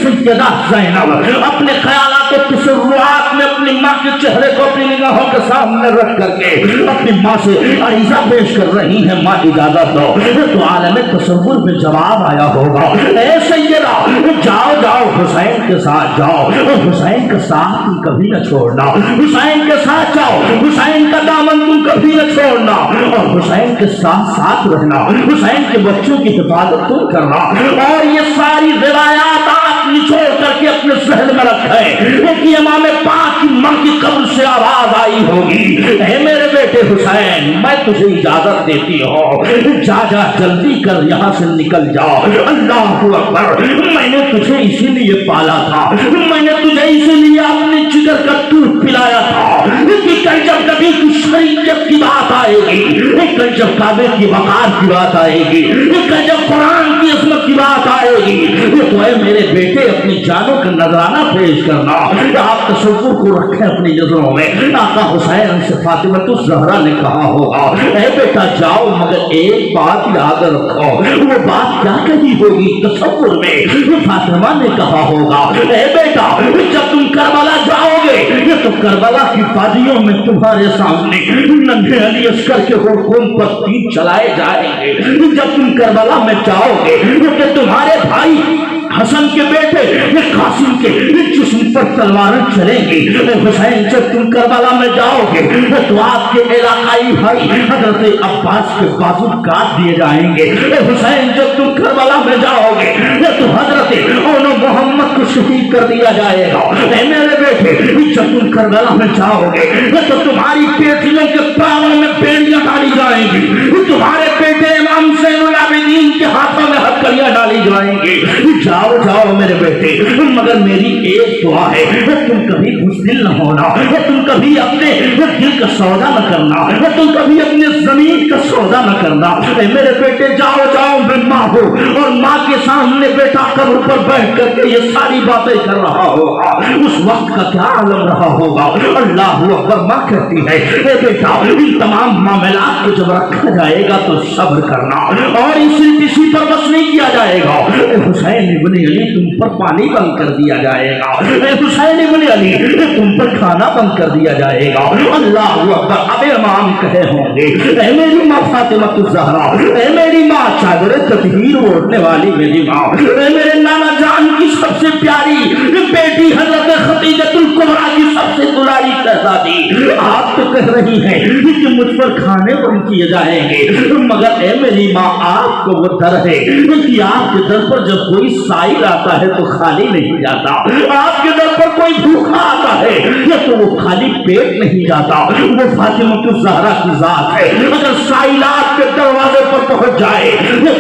سیدہ زینب اپنے خیالات و تصورات میں اپنی ماں کے چہرے کو اپنی نگاہوں کے سامنے رکھ کر کے اپنی ماں سے عریضہ پیش کر رہی ہیں، ماں اجازت دو، تو عالم تصور میں جواب آیا ہوگا، اے سیدہ جاؤ جاؤ حسین کے ساتھ جاؤ، حسین کا ساتھ تم کبھی نہ چھوڑنا، حسین کے ساتھ جاؤ، حسین کا دامن تم کبھی نہ چھوڑنا اور حسین کے ساتھ ساتھ رہنا، حسین کے بچوں کی حفاظت تم کرنا۔ اور یہ ساری روایات آپ نچوڑ کر کے اپنے ذہن میں رکھیں کہ امام پاک کی ماں کی قبر سے آواز آئی ہوگی، اے میرے بیٹے حسین میں تجھے اجازت دیتی ہوں، جا جا جلدی کر یہاں سے نکل جاؤ۔ اللہ اکبر، میں نے تجھے اسی لیے پالا تھا، میں نے تجھے اسی لیے اپنے جگر کا دودھ پلایا تھا کہ کل جب نبی کی شریعت کی بات آئے گی، کل جب کعبے کی وقار کی بات آئے گی، کل جب قرآن کی عظمت کی بات آئے گی، تو اے میرے بیٹے اپنی جانوں کا نذرانہ پیش کرنا۔ آپ تصور کو رکھیں اپنی نظروں میں، آقا حسین سے فاطمہ الزہرا نے کہا ہوگا، اے بیٹا جاؤ مگر ایک بات یاد رکھو، وہ بات کیا کہی ہوگی تصور میں؟ فاطمہ نے کہا ہوگا، اے بیٹا جب تم کربلا جاؤ گے تو کربلا کی وادیوں میں تمہارے سامنے ننھے علی عسکر کے حکم پر تیر چلائے جائیں گے، جب تم کربلا میں جاؤ گے تو تمہارے بھائی حسن کے بیٹے قاسم کے جسم پر تلواریں چلیں گی۔ حسین جب تم کربلا میں جاؤ گے تو آپ کے علاقائی بھائی حضرت عباس کے بازو کاٹ دیے جائیں گے۔ حسین جب تم کربلا میں جاؤ گے تو حضرت اونو محمد کو شہید کر دیا جائے گا۔ اے میرے بیٹے جب تم کربلا میں جاؤ گے تو تمہاری بیٹیوں کے پاؤں میں بیڑیاں ڈالی جائیں گی، تمہارے بیٹے امام زین العابدین کے ہاتھوں میں ہتھکڑیاں ڈالی جائیں گی۔ جاؤ جاؤ میرے بیٹے، مگر میری ایک دعا ہے، تم کبھی بزدل نہ ہونا، تم کبھی اپنے دل کا سودا نہ کرنا، تم کبھی اپنے زمین کا سودا نہ کرنا۔ اے میرے بیٹے جاؤ جاؤ، میں ماں ہوں اور ماں کے سامنے بیٹا قبر پر بیٹھ کر کے یہ ساری باتیں کر رہا ہوگا، اس وقت کا کیا عالم رہا ہوگا۔ اللہ اکبر، ماں کہتی ہے اے بیٹا ان تمام معاملات کو جب رکھا جائے گا تو صبر کرنا اور اسی پر بس نہیں کیا جائے گا۔ اے حسین ابن علی تم پر پانی بند کر دیا جائے گا، اے حسین ابن علی تم پر کھانا کھانا بند کر دیا جائے گا۔ اللہ اکبر۔ اب امام کہے ہوں گے اے میری ماں فاطمہ الزہرا، اے میری ماں چادر تطہیر اوڑھنے والی میری ماں، اے میرے نانا جان کی سب سے پیاری بیٹی حضرت خدیجۃ الکبریٰ کی سب سے دلاری شہزادی، آپ تو کہہ رہی ہیں کہ مجھ پر کھانے بند کیے جائیں گے، مگر اے میری ماں آپ کو وہ ڈر ہے کہ آپ کے در پر جب کوئی سائل آتا ہے تو خالی نہیں جاتا، آپ کے در پر کوئی بھوکا آتا ہے تو وہ خالی پیٹ نہیں جاتا۔ وہ فاطمہ الزہرا کی ذات ہے، اگر سائلات کے دروازے پر پہنچ جائے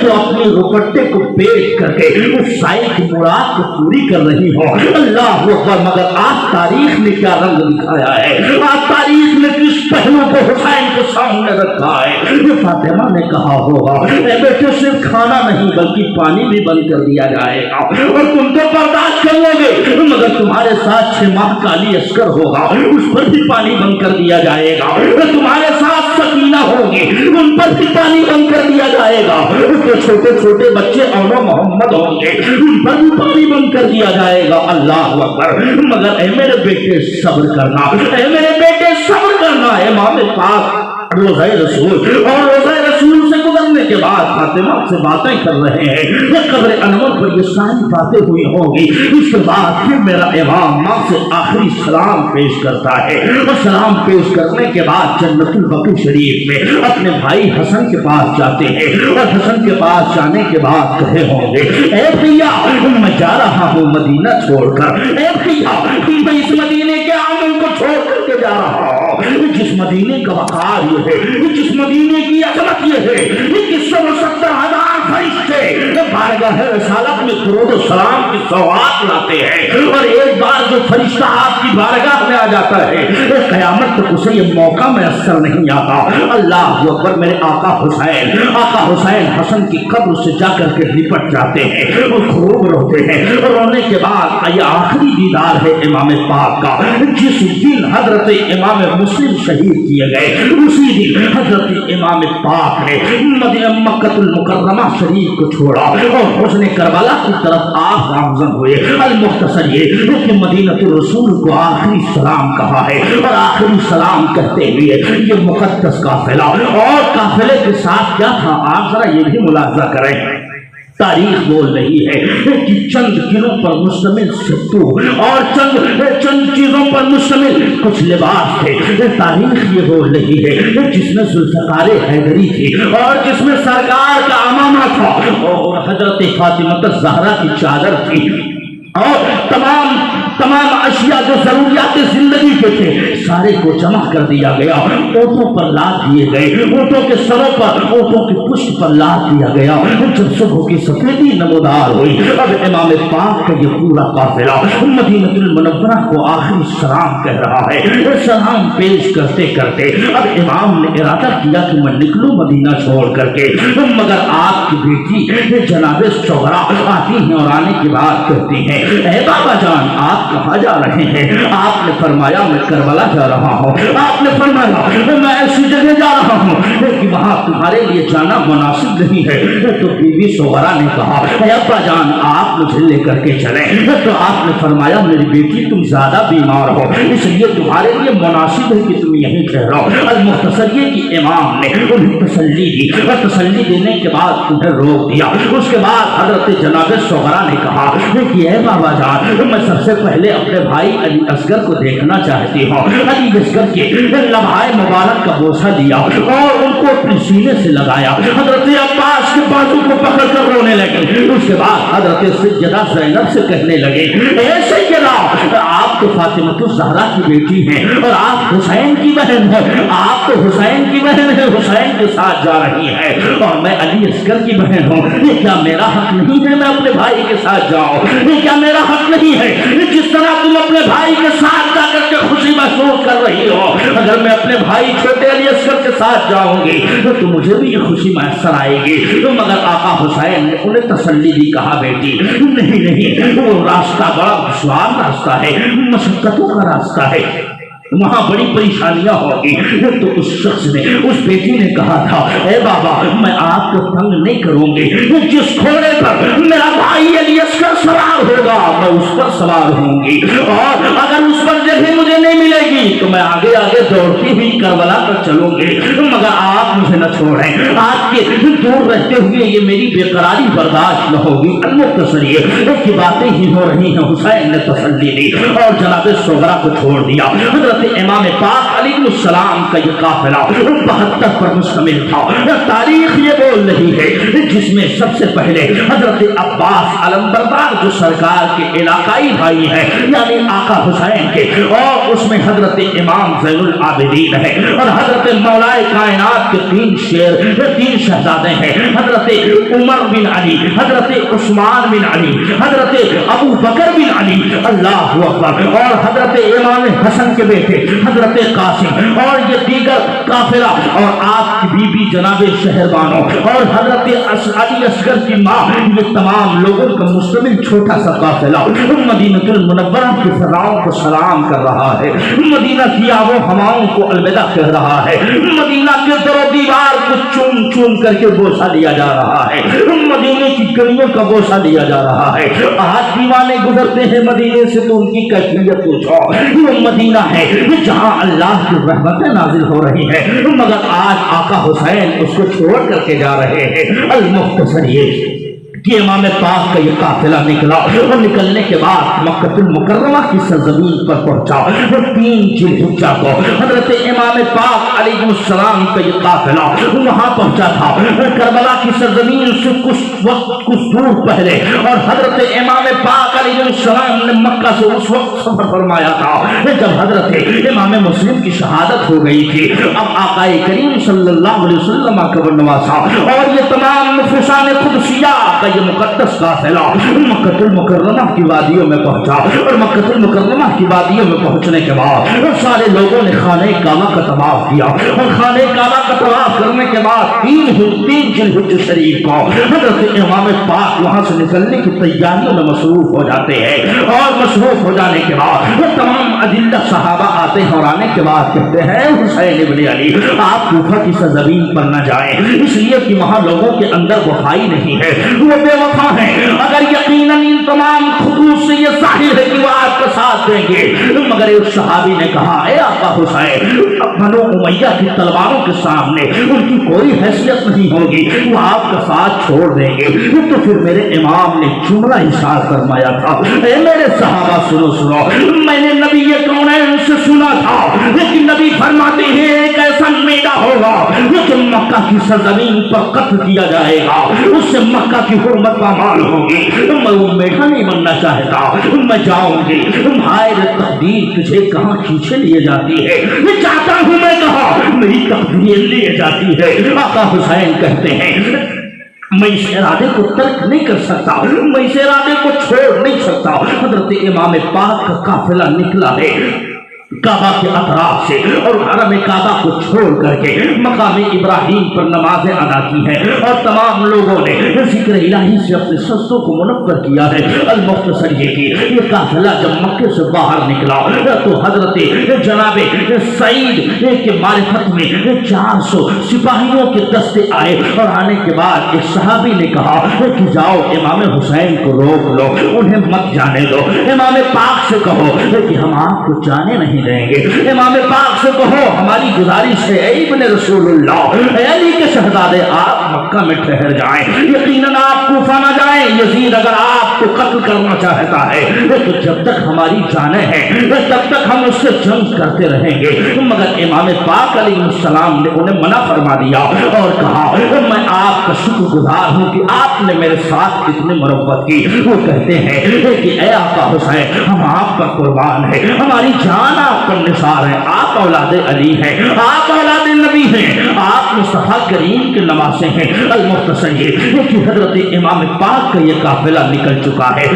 تو اپنے دوپٹے کو پیٹ کر کے اس سائل کی مراد کو پوری کر رہی ہو۔ اللہ اکبر۔ مگر آج تاریخ نے کیا رنگ دکھایا ہے، آج تاریخ نے کس پہلو کو حسین کے سامنے رکھا ہے۔ فاطمہ نے کہا ہوگا اے بیٹے صرف کھانا نہیں بلکہ پانی بھی بند کر دیا جائے گا، اور تم تو برداشت کر لو گے، مگر تمہارے ساتھ 6 ماہ کالی عسکر ہوگا، اس پر بھی پانی بند کر دیا جائے گا، تمہارے ساتھ سکینہ ہوگی، ان پر بھی پانی بند کر دیا جائے گا، تو چھوٹے چھوٹے بچے اور محمد ہوں گے، ان پر بھی پانی بند کر دیا جائے گا۔ اللہ اکبر۔ مگر اے میرے بیٹے صبر کرنا، اے میرے بیٹے صبر کرنا۔ امام پاک روضہ رسول اور روضہ رسول سے گزرنے کے بعد فاطمہ سے باتیں کر رہے ہیں، قبر انور پر یہ ساری باتیں ہوئی ہوں گی۔ اس کے بعد پھر میرا امام ماں سے آخری سلام پیش کرتا ہے، اور سلام پیش کرنے کے بعد جنت البقیع شریف میں اپنے بھائی حسن کے پاس جاتے ہیں، اور حسن کے پاس جانے کے بعد کہے ہوں گے اے بھیا میں جا رہا ہوں مدینہ چھوڑ کر، اے بھیا میں اس مدینے کے آنگن کو چھوڑ کر کے جا رہا ہوں، جس مدینے کا وقار یہ ہے، جس مدینے کی عظمت یہ ہے کہ 170,000 فرشتے بارگاہ رسالت میں درود و سلام کی سوغات لاتے ہیں، اور ایک بار جو فرشتہ آپ کی بارگاہ میں آ جاتا ہے قیامت تک اسے یہ موقع میسر نہیں آتا۔ اللہ اکبر۔ میرے آقا حسین حسن کی قبر سے جا کر کے لپٹ جاتے ہیں اور خوب روتے ہیں، اور رونے کے بعد یہ آخری دیدار ہے امام پاک کا۔ جس دن حضرت امام مسلم شہید کیے گئے اسی دن حضرت امام پاک نے مکہ المکرمہ شریف کو چھوڑا اور حسن کربلا کی طرف آپ گامزن ہوئے۔ المختصر یہ کہ مدینہ الرسول کو آخری سلام کہا ہے، اور آخری سلام کہتے ہوئے یہ مقدس قافلہ، اور قافلے کے ساتھ کیا تھا آپ ذرا یہ بھی ملاحظہ کریں۔ تاریخ بول رہی ہے کہ چند دنوں پر مشتمل ستو اور چند چیزوں پر مشتمل کچھ لباس تھے۔ تاریخ یہ بول رہی ہے جس میں ذوالفقار حیدری تھی، اور جس میں سرکار کا امامہ تھا، اور حضرت فاطمہ الزہرا کی چادر تھی، اور تمام اشیاء جو ضروریات زندگی کے تھے سارے کو جمع کر دیا گیا، اونٹوں پر لاد دیے گئے، اونٹوں کے سروں پر، اونٹوں کی پشت پر لاد دیا گیا۔ جب صبح کی سفیدی نمودار ہوئی، اب امام پاک کا یہ پورا قافلہ مدینہ المنورہ کو آخری سلام کہہ رہا ہے۔ سلام پیش کرتے کرتے اب امام نے ارادہ کیا کہ میں نکلوں مدینہ چھوڑ کر کے، مگر آپ کی بیٹی جناب شوہرا آتی ہیں اور آنے کے بعد کہتی ہیں اے بابا جان آپ کہاں جا رہے ہیں؟ آپ نے فرمایا میں کربلا جا رہا ہوں۔ آپ نے فرمایا میں ایسی جگہ جا رہا ہوں کہ وہاں تمہارے لیے جانا مناسب نہیں ہے۔ تو بیوی شوہرا نے کہا اے ابا جان آپ مجھے لے کر کے چلیں۔ تو آپ نے فرمایا میری بیٹی تم زیادہ بیمار ہو، اس لیے تمہارے لیے مناسب ہے کہ تم یہیں ٹھہرو۔ المختصر یہ کہ امام نے انہیں تسلی دی، اور تسلی دینے کے بعد انہیں روک دیا۔ اس کے بعد حضرت جناب شوہرا نے کہا کہ اے بابا جان میں سب سے پہلے اپنے بھائی علی اصغر کو دیکھنا چاہتی ہوں۔ علی اصغر کے لمحائے مبارک کا بوسہ لیا اور ان کو اپنے سینے سے لگایا۔ حضرت عباس کے بازو کو پکڑ کر رونے لگے۔ اس کے بعد حضرت سیدہ زینب سے کہنے لگے اے سیدہ آپ تو فاطمہ الزہرا کی بیٹی ہیں اور آپ حسین کی بہن ہیں، آپ تو حسین کی بہن ہیں، حسین کے ساتھ جا رہی ہیں، اور میں علی اصغر کی بہن ہوں۔ یہ کیا میرا حق نہیں ہے میں اپنے بھائی کے ساتھ جاؤں؟ یہ کیا میرا حق نہیں ہے جس طرح تم اپنے بھائی کے ساتھ جا کر کے خوشی محسوس کر رہی ہو؟ اگر میں اپنے بھائی چھوٹے علی اصغر کے ساتھ جاؤں گی تو مجھے بھی یہ خوشی میسر آئے گی۔ مگر آقا حسین نے انہیں تسلی دی، کہا بیٹی نہیں، وہ راستہ بڑا دشوار راستہ ہے، مشقتوں کا راستہ ہے، وہاں بڑی پریشانیاں ہوگی۔ تو اس شخص نے، اس بیٹی نے کہا تھا اے بابا میں آپ کو تنگ نہیں کروں گی، جس گھوڑے پر میرا بھائی علی اصغر سوار ہوگا میں اس پر سوار ہوں گی، اور اگر اس پر جگہ مجھے نہیں ملے گی تو میں آگے آگے دوڑتی ہوئی کربلا پر چلوں گی، مگر آپ مجھے نہ چھوڑیں، آپ کے دور رہتے ہوئے یہ میری بے قراری برداشت نہ ہوگی۔ المختصر یہ کی باتیں ہی ہو رہی ہیں، حسین نے تسلی دی اور جناب صغرا کو چھوڑ دیا۔ حضرت امام پاک علیہ السلام کا یہ قافلہ 72 پر مشتمل تھا۔ تاریخ یہ بول رہی ہے جس میں سب سے پہلے حضرت عباس علمبردار جو سرکار کے علاقائی بھائی ہیں یعنی آقا حسین کے، اور اس میں حضرت امام زین العابدین ہے، اور حضرت مولائے کائنات کے 3 شہزادے ہیں، حضرت عمر بن علی، حضرت عثمان بن علی، حضرت ابو بکر بن علی، اللہ اکبر، اور حضرت امام حسن کے بیٹے حضرت قاسم، اور یہ دیگر قافلہ، اور آپ کی بی بی جناب شہربانو، اور حضرت علی اصغر کی ماں، یہ تمام لوگوں کا مشتمل چھوٹا سا قافلہ مدینہ المنورہ کی فضاؤں کو سلام کر رہا ہے، مدینہ کی آب و ہواؤں کو الوداع کہہ رہا ہے، مدینہ کے در و دیوار کو چوم چوم کر کے بوسہ لیا جا رہا ہے، مدینے کی گلیوں کا بوسہ لیا جا رہا ہے۔ آج دیوانے گزرتے ہیں مدینے سے تو ان کی کیفیت پوچھو، وہ مدینہ ہے جہاں اللہ کی رحمتیں نازل ہو رہی ہے، مگر آج آقا حسین اس کو چھوڑ کر کے جا رہے ہیں۔ المختصر یہ کہ امام پاک کا یہ قافلہ نکلا اور نکلنے کے بعد مکہ المکرمہ کی سرزمین پر پہنچا، اور 3 ذوالحجہ کو حضرت امام پاک علیہ السلام کا یہ قافلہ وہاں پہنچا تھا، کربلا کی سرزمین سے کچھ دور پہلے، اور حضرت امام پاک علیہ السلام نے مکہ سے اس وقت سفر فرمایا تھا جب حضرت امام مسلم کی شہادت ہو گئی تھی۔ اب آقا کریم صلی اللہ علیہ وسلم کا نواسا اور یہ تمام نفوسان قدسیہ کا یہ مقدس قافلہ مکہ المکرمہ کی وادیوں میں پہنچا، اور مکہ المکرمہ کی وادیوں میں پہنچنے کے بعد سارے لوگوں نے خانہ کعبہ کا طواف کیا، اور خانہ کعبہ کا طواف کرنے کے بعد 3 ذوالحجہ شریف کو حضرت امام پاک وہاں سے نکلنے کی تیاریوں میں مصروف ہو جاتے ہیں، اور مصروف ہو جانے کے بعد تمام عدلہ صحابہ آتے ہیں، اور آنے کے بعد کہتے ہیں حسین ابن علی آپ کوفہ کی سرزمین پر نہ جائیں، اس لیے کہ وہاں لوگوں کے اندر وفائی نہیں ہے، وہ بے وفا ہیں، اگر یقیناً ان تمام خطوط سے یہ ظاہر ہے کہ وہ آپ کا ساتھ دیں گے، مگر ایک صحابی نے کہا اے آقا حسین بنو امیہ کی تلواروں کے سامنے ان کی کوئی حیثیت نہیں ہوگی، وہ آپ کا ساتھ چھوڑ دیں گے۔ تو پھر میرے امام نے جملہ اشارہ فرمایا تھا، اے میرے صحابہ سنو، میں نے نبی کونین سے سنا تھا لیکن نبی فرماتے ہیں ایک ایسا میڈا ہوگا جو مکہ کی سرزمین پر قتل کیا جائے گا، اس سے مکہ کی حرمت پامال ہوگی، میں وہ میڈا نہیں بننا چاہتا، میں جاؤں گی، ہائے تقدیر تجھے کہاں کھینچے لیے جاتی ہے، میں چاہتا ہوں میں کہاں میری تقدیر لیے جاتی ہے۔ آقا حسین کہتے ہیں میں اس ارادے کو ترک نہیں کر سکتا، میں اس ارادے کو چھوڑ نہیں سکتا۔ حضرت امام پاک کا قافلہ نکلا ہے کعبہ کے اطراف سے، اور حرم کعبہ کو چھوڑ کر کے مقام ابراہیم پر نمازیں ادا کی ہیں، اور تمام لوگوں نے ذکر الہی سے اپنے سجدوں کو منور کیا ہے۔ المختصر یہ کہ یہ قافلہ جب مکے سے باہر نکلا تو حضرت جناب سعید کے معرفت میں 400 سپاہیوں کے دستے آئے، اور آنے کے بعد ایک صحابی نے کہا کہ جاؤ امام حسین کو روک لو، انہیں مت جانے دو، امام پاک سے کہو کہ ہم آپ کو جانے نہیں دیں گے، امام پاک سے کہو ہماری گزارش ہے اے ابن رسول اللہ، اے علی کے شہزادے آپ مکہ میں ٹھہر جائیں، یقیناً آپ کوفہ نہ جائیں، یزید اگر آپ کو قتل کرنا چاہتا ہے تو جب تک ہماری جانیں ہیں تب تک ہم اس سے جنگ کرتے رہیں گے، مگر امام پاک علیہ السلام نے انہیں منع فرما دیا اور کہا میں آپ کا شکر گزار ہوں کہ آپ نے میرے ساتھ اتنی مربت کی۔ وہ کہتے ہیں کہ اے آقا حسین ہم آپ پر قربان ہیں، ہماری جان آپ پر نثار ہے، آپ اولاد علی ہیں، آپ اولاد نبی ہیں، آپ مصطفیٰ کریم کے نواسے ہیں۔ المختصر یہ کہ حضرت امام پاک کا یہ قافلہ نکل چکا ہے،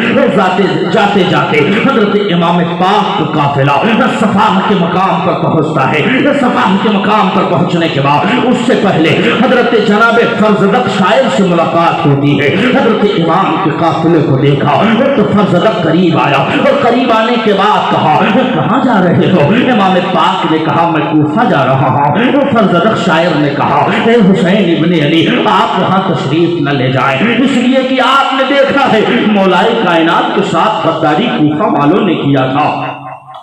جاتے جاتے حضرت امام پاک کا قافلہ صفاح کے مقام پر پہنچتا ہے۔ صفاح کے مقام پر پہنچنے کے بعد اس سے پہلے حضرت جناب فرزدق شاعر سے ملاقات ہوتی ہے۔ حضرت امام کے قافلے کو دیکھا تو فرزدق قریب آیا، اور قریب آنے کے بعد کہا کہاں جا رہے ہو؟ امام پاک نے کہا میں کوفہ جا رہا ہوں۔ فرزدق شاعر نے کہا اے حسین ابن علی آپ وہاں تشریف نہ لے جائیں، اس لیے کہ آپ نے دیکھا ہے مولائے کائنات کے ساتھ غداری کوفہ والوں نے کیا تھا،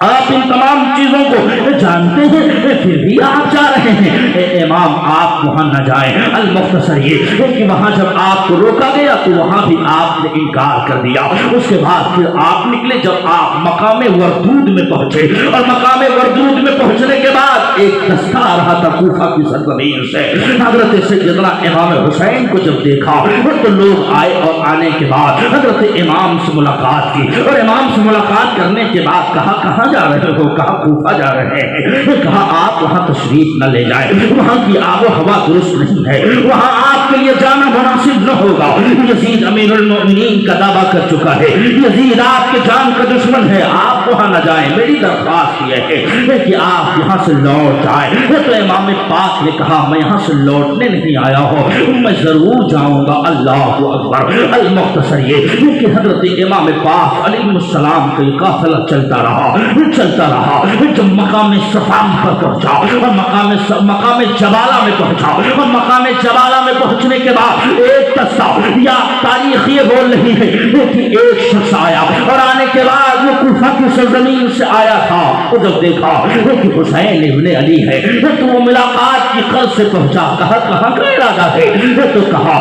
آپ ان تمام چیزوں کو جانتے ہیں پھر بھی آپ جا رہے ہیں۔ امام آپ وہاں نہ جائیں۔ المختصر یہ کہ وہاں جب آپ کو روکا گیا تو وہاں بھی آپ نے انکار کر دیا۔ اس کے بعد پھر آپ نکلے، جب آپ مقام وردود میں پہنچے، اور مقام وردود میں پہنچنے کے بعد ایک دستہ آ رہا تھا کوفہ کی سرزمین سے۔ حضرت سیدنا امام حسین کو جب دیکھا تو لوگ آئے، اور آنے کے بعد حضرت امام سے ملاقات کی، اور امام سے ملاقات کرنے کے بعد کہا کہاں جا رہے ہو؟ کہا کوفہ جا رہے ہیں۔ کہا آپ وہاں تشریف نہ لے جائیں، وہاں کی آب و ہوا درست نہیں ہے، وہاں آپ کے لیے جانا مناسب نہ ہوگا۔ یزید امیر المؤمنین کا دعویٰ کر چکا ہے، یزید آپ کے جان کا دشمن ہے، آپ وہاں نہ جائیں۔ میری درخواست یہ ہے کہ آپ یہاں سے لوٹ جائیں۔ تو امام پاک نے کہا میں یہاں سے لوٹنے نہیں آیا ہوں، میں ضرور جاؤں گا۔ اللہ اکبر۔ المختصر یہ کہ حضرت امام پاک علیہ السلام کا یہ قافلہ چلتا رہا۔ جب مقام صفام پر پہنچا، اور مقام جبالہ میں پہنچا، اور مقام جبالہ میں پہنچنے کے بعد ایک دستہ، یا تاریخ یہ بول رہی ہے کہ ایک شخص آیا، اور آنے کے بعد وہ کوفہ کی سرزمین سے آیا تھا۔ وہ جب دیکھا کہ حسین ابن علی ہے تو وہ ملاقات کی غرض سے پہنچا۔ کہا کہاں کا ارادہ ہے؟ تو کہا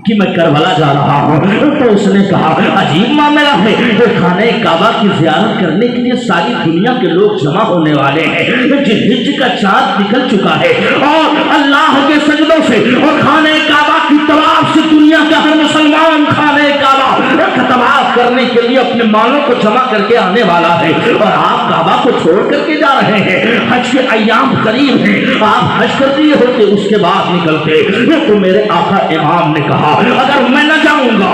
کہ میں کربلا جا رہا ہوں۔ تو اس نے کہا عجیب معاملہ ہے، خانہ کعبہ کی زیارت کرنے کے لیے ساری دنیا کے لوگ جمع ہونے والے ہیں، جن کا چاند نکل چکا ہے، اور اللہ کے سجدوں سے اور خانہ کعبہ کی طواف سے دنیا کا ہر مسلمان خانہ کعبہ کا طواف کرنے کے لیے اپنے مالوں کو جمع کر کے آنے والا ہے، اور آپ کعبہ کو چھوڑ کر کے جا رہے ہیں۔ حج کے ایام قریب ہیں، آپ حج کر دیے ہوتے اس کے بعد نکلتے۔ تو میرے آقا امام نے کہا اگر میں نہ جاؤں گا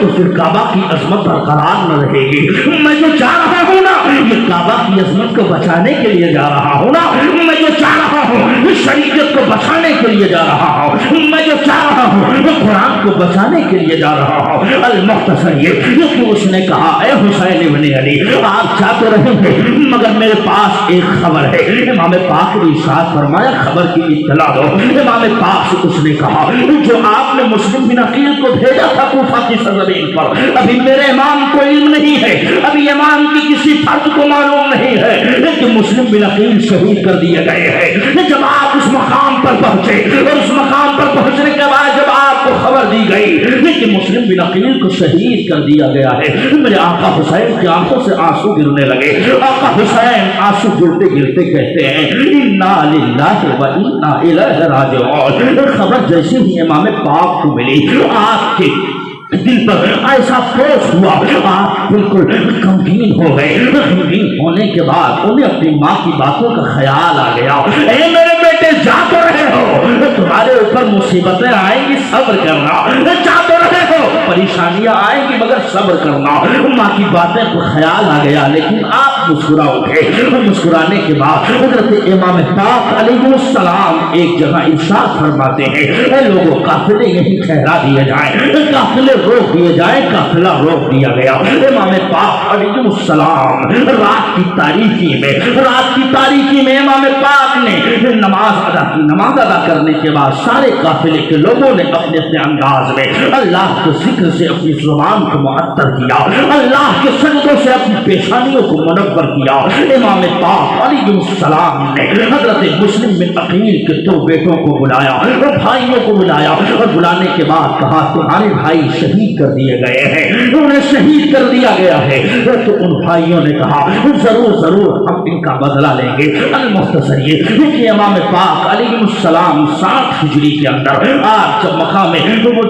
تو پھر کعبہ کی عظمت برقرار نہ رہے گی۔ میں جو چاہ رہا ہوں نا، یہ کعبہ کی عظمت کو بچانے کے لیے جا رہا ہوں نا، میں جو چاہ رہا ہوں یہ شریعت کو بچانے کے لیے جا رہا ہوں، میں جو چاہ رہا ہوں وہ قرآن کو بچانے کے لیے جا رہا ہوں۔ المختصر یہ کہ اس نے کہا اے حسین ابن علی آپ جا تو رہے ہیں مگر میرے پاس ایک خبر ہے۔ امام پاک نے ارشاد فرمایا خبر کی اطلاع دو۔ امام پاک سے اس نے کہا جو آپ نے مسلم بن عقیل کو بھیجا تھا کوفہ کی سرزمین پر، ابھی میرے امام کو علم نہیں ہے، ابھی امام کی کسی فرد کو معلوم نہیں ہے کہ مسلم بن عقیل شہید کر دیے گئے ہیں۔ جب آپ اس مقام پر پہنچے، اور اس مقام پر پہنچنے کے بعد جب آپ کو خبر دی گئی کہ مسلم بن عقیل کو شہید کر دیا گیا ہے، میرے آقا حسین کی آنکھوں سے آنسو گرنے لگے۔ آقا حسین آنسو گرتے گرتے کہتے ہیں انا للہ و انا الیہ راجعون۔ خبر جیسے ہی امام پاک کو ملی آپ کے دل پر ایسا فوج ہوا، آپ بالکل غمگین ہو گئے۔ غمگین ہونے کے بعد انہیں اپنی ماں کی باتوں کا خیال آ گیا۔ اے میرے بیٹے جا تو رہے ہو، تمہارے اوپر مصیبتیں آئیں گی صبر کرنا، جا تو رہے ہو پریشانیاں آئیں گی مگر صبر کرنا۔ ماں کی باتیں کو خیال آ گیا لیکن آپ مسکرا اٹھے۔ مسکرانے کے بعد حضرت امام پاک علیہ السلام ایک جگہ ارشاد فرماتے ہیں اے لوگوں قافلے یہیں ٹھہرا دیے جائیں، قافلے روک دیے جائیں۔ قافلہ روک دیا گیا۔ امام پاک علیہ السلام رات کی تاریکی میں امام پاک نے نماز ادا کی۔ نماز ادا کرنے کے بعد سارے قافلے کے لوگوں نے اپنے اپنے انداز میں اللہ کے ذکر سے اپنی زبان کو معطر کیا، اللہ کے سجدوں سے اپنی پیشانیوں کو منور کیا۔ امام پاک علیہ السلام نے حضرت مسلم بن عقیل کے دو بیٹوں کو بلایا اور بھائیوں کو بلایا، اور بلانے کے بعد کہا تمہارے بھائی شہید کر دیے گئے ہیں، انہیں شہید کر دیا گیا ہے۔ تو ان بھائیوں نے کہا ضرور ضرور ہم ان کا بدلہ لیں گے۔ المختصر یہ کہ امام پاک علیہ السلام 60 ہجری کے اندر آپ جب مقام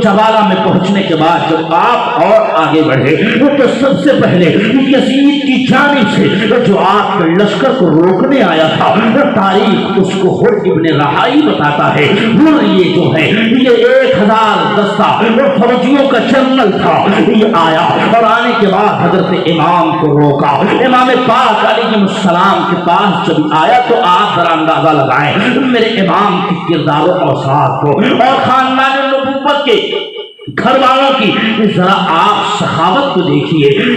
جبالہ میں پہنچنے کے بعد جب آپ اور آگے بڑھے تو سب سے پہلے یزید کی جانب سے جو آپ کے لشکر کو روکنے آیا تھا، تاریخ اس کو حر ابن رحائی بتاتا ہے۔ حر یہ جو ہے یہ 1000 دستہ فوجیوں کا جنرل تھا، یہ آیا اور آنے کے بعد حضرت امام کو روکا۔ امام پاک علیہ السلام کے پاس جب آیا تو آپ ذرا اندازہ لگائیں میرے امام کی کردار و اوصاف کو اور خاندان نبوت کے گھر والوں کی ذرا آپ سخاوت کو دیکھیے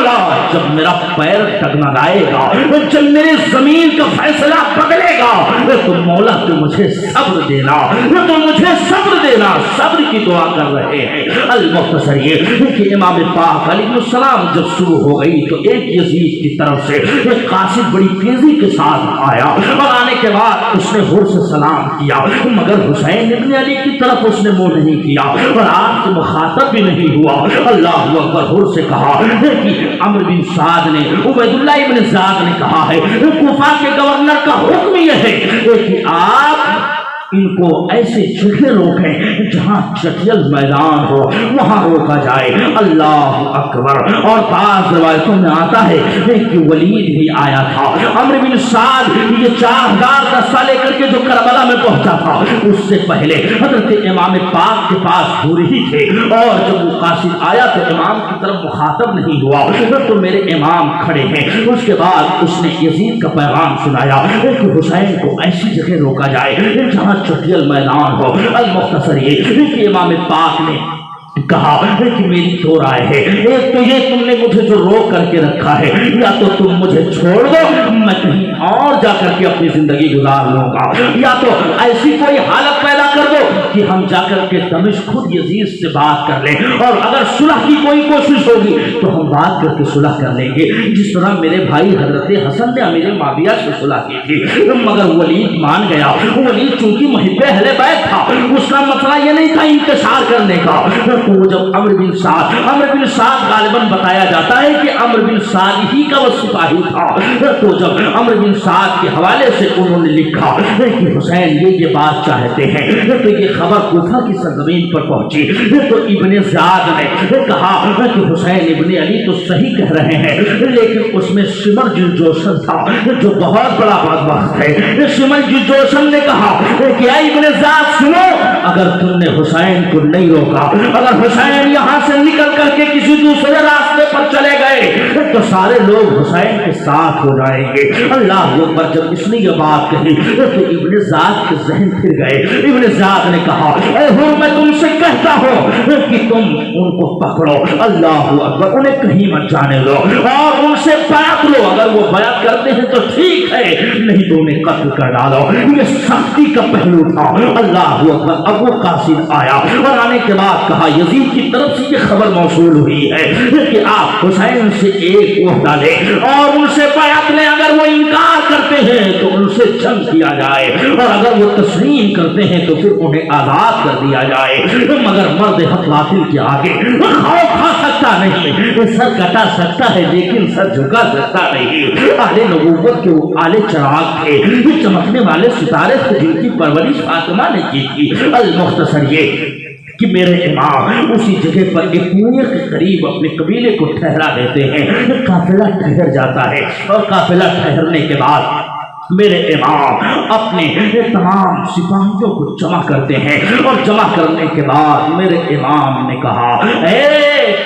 مولا جب میرا پیر ڈگمگائے گا، جب میرے زمین کا فیصلہ بدلے گا تو مولا تو مجھے صبر دینا، تو مجھے صبر دینا۔ صبر کی دعا کر رہے ہیں۔ المختصر یہ کہ امام پاک علیہ السلام جب شروع ہو گئی تو ایک یزید کی طرف سے ایک قاصد بڑی تیزی کے ساتھ آیا، اور آنے کے بعد اس نے غور سے سلام کیا، مگر حسین ابن علی کی طرف اس نے منہ نہیں کیا اور آپ سے مخاطب بھی نہیں ہوا۔ اللہ اکبر، غور سے کہا کہ عمرو بن سعد نے، عبید اللہ ابن زیاد نے کہا ہے، کوفہ کے گورنر کا حکم یہ ہے کہ آپ ان کو ایسے جگہ روکیں جہاں چٹیل میدان ہو، وہاں روکا جائے۔ اللہ اکبر۔ اور بعض روایتوں میں آتا ہے کہ ولید بھی آیا تھا۔ عمرو بن سعد یہ 4000 دستہ لے کر کے جو کربلا میں پہنچا تھا، اس سے پہلے حضرت امام پاک کے پاس دور ہی تھے، اور جب وہ قاصد آیا تو امام کی طرف مخاطب نہیں ہوا تو میرے امام کھڑے ہیں۔ اس کے بعد اس نے یزید کا پیغام سنایا کہ حسین کو ایسی جگہ روکا جائے جہاں چٹیل میدان ہو۔ المختصر یہ کہ امام پاک نے کہا کہ میری دو رائے ہے، ایک تو یہ تم نے مجھے جو روک کر کے رکھا ہے، یا تو تم مجھے چھوڑ دو، میں کہیں اور جا کر کے اپنی زندگی گزار لوں گا، یا تو ایسی کوئی حالت پیدا کر دو کہ ہم جا کر کے دمشق خود یزید سے بات کر لیں، اور اگر صلح کی کوئی کوشش ہوگی تو ہم بات کر کے صلح کر لیں گے، جس طرح میرے بھائی حضرت حسن نے امیر معاویہ سے صلح کی تھی۔ مگر ولید مان گیا۔ ولید چونکہ محب اہل بیت تھا، اس کا مسئلہ یہ نہیں تھا انتشار کرنے کا۔ تو جب عمرو بن سعد غالباً بتایا جاتا ہے کہ عمرو بن سعد ہی کا وہ سپاہی تھا، تو جب عمرو بن سعد کے حوالے سے انہوں نے لکھا کہ حسین یہ بات چاہتے ہیں، تو یہ خبر کوفہ کی سرزمین پر پہنچی، تو ابن زیاد نے کہا کہ حسین ابن علی تو صحیح کہہ رہے ہیں، لیکن اس میں شمر جوشن تھا جو بہت بڑا بدبخت ہے۔ شمر جوشن نے کہا کہ اے ابن زیاد سنو، اگر تم نے حسین کو نہیں روکا، اگر حسین یہاں سے نکل کر کے کسی دوسرے راستے پر چلے گئے تو سارے لوگ حسین کے ساتھ ہو جائیں گے۔ اللہ اکبر۔ جب اس نے یہ بات کہی تو ابن زیاد کے ذہن پھر گئے۔ ابن زیاد نے کہا اے حر، میں تم سے کہتا ہوں کہ تم ان کو پکڑو، اللہ اکبر، انہیں کہیں مت جانے دو اور ان سے بیعت لو، اگر وہ بیعت کرتے ہیں تو ٹھیک ہے، نہیں تو انہیں قتل کر ڈالو۔ یہ سختی کا پہلو تھا۔ اللہ اکبر۔ اب وہ قاصد آیا اور آنے کے بعد کہا یزید کی طرف سے یہ خبر موصول ہوئی ہے کہ آپ حسین سے ایک عہدہ لیں اور ان سے بیعت لیں، اگر وہ انکار کرتے ہیں تو ان سے جنگ کیا جائے، اور اگر وہ تسلیم کرتے ہیں تو پھر انہیں آزاد کر دیا جائے، مگر مرد حق باطل کے آگے خوف کھا سکتا نہیں، سر کٹا سکتا ہے لیکن سر جھکا سکتا نہیں۔ اہل نبوت کے وہ آلے چراغ تھے، چمکنے والے ستارے تھے جن کی پرورش فاطمہ نے کی تھی۔ المختصر یہ کہ میرے امام اسی جگہ پر ایک کنویں کے قریب اپنے قبیلے کو ٹھہرا دیتے ہیں۔ قافلہ ٹھہر جاتا ہے، اور قافلہ ٹھہرنے کے بعد میرے امام اپنے تمام سپاہیوں کو جمع کرتے ہیں، اور جمع کرنے کے بعد میرے امام نے کہا اے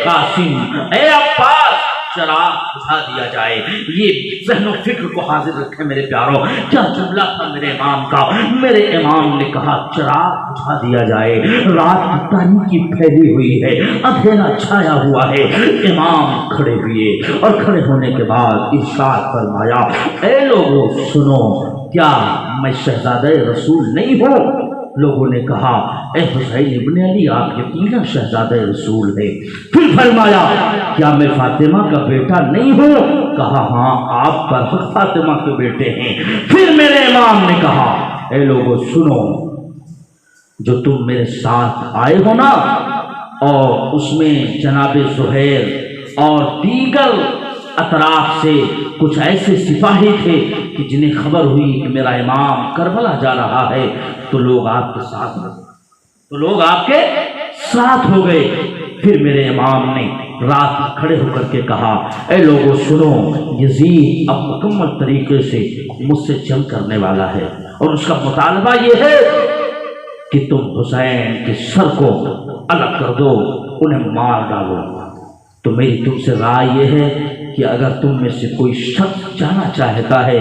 قاسم، اے عباس، چراغ بجھا دیا جائے۔ یہ ذہن و فکر کو حاضر رکھے میرے پیاروں، کیا جملہ تھا میرے امام کا۔ میرے امام نے کہا چراغ بجھا دیا جائے، رات کی تاریکی پھیلی ہوئی ہے، اندھیرا چھایا ہوا ہے۔ امام کھڑے ہوئے اور کھڑے ہونے کے بعد ارشاد فرمایا اے لوگوں سنو، کیا میں شہزادہ رسول نہیں ہوں؟ لوگوں نے کہا اے حسین ابن علی، آپ یقیناً شہزادہ رسول ہے۔ پھر فرمایا کیا میں فاطمہ کا بیٹا نہیں ہوں؟ کہا ہاں، آپ برحق فاطمہ کے بیٹے ہیں۔ پھر میرے امام نے کہا اے لوگوں سنو، جو تم میرے ساتھ آئے ہو نا، اور اس میں جناب زہیر اور دیگر اطراف سے کچھ ایسے سپاہی تھے کہ جنہیں خبر ہوئی کہ میرا امام کربلا جا رہا ہے، تو لوگ آپ کے ساتھ ہو گئے۔ پھر میرے امام نے رات میں کھڑے ہو کر کے کہا اے لوگوں سنو، یزید اب مکمل طریقے سے مجھ سے جنگ کرنے والا ہے، اور اس کا مطالبہ یہ ہے کہ تم حسین کے سر کو الگ کر دو، انہیں مار ڈالو۔ تو میری تم سے رائے یہ ہے کہ اگر تم میں سے کوئی شخص جانا چاہتا ہے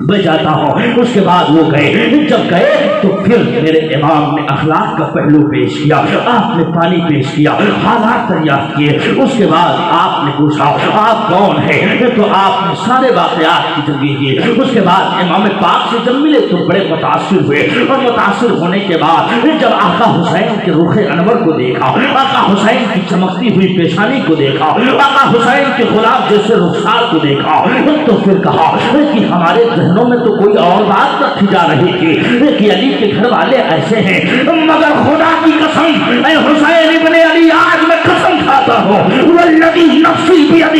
میں جاتا ہوں. اس کے بعد وہ گئے. جب گئے تو پھر میرے امام نے اخلاق کا پہلو پیش کیا. آپ نے پانی پیش کیا, حالات دریافت کیے. اس کے بعد آپ نے پوچھا آپ کون ہیں, تو آپ نے سارے واقعات کی تنبیہ کی. اس کے بعد امام پاک سے جب ملے تو بڑے متاثر ہوئے, اور متاثر ہونے کے بعد جب آقا حسین کے رخ انور کو دیکھا, آقا حسین کی چمکتی ہوئی پیشانی کو دیکھا, آقا حسین کے غلام جیسے رخسار کو دیکھا, تو پھر کہا کہ ہمارے ذہنوں میں تو کوئی اور بات رکھی جا رہی تھی کہ علی کے گھر والے ایسے ہیں, مگر خدا کی قسم اے حسین ابن علی آج میں قسم کھاتا ہوں والذی نفسی بیدہ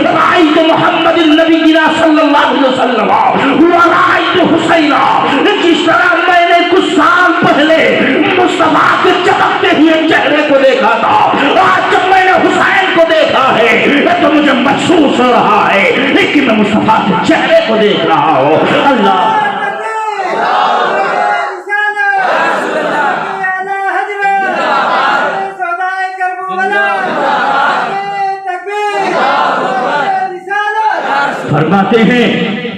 رأیت محمد النبی صلی اللہ علیہ وسلم ورأیت حسین, جس طرح میں نے کچھ سال پہلے مصطفیٰ کے چمکتے ہوئے چہرے کو دیکھا تھا, آج جب میں نے حسین کو دیکھا ہے تو مجھے محسوس ہو رہا ہے کہ میں مصطفیٰ کے چہرے کو دیکھ رہا ہوں. اللہ فرماتے ہیں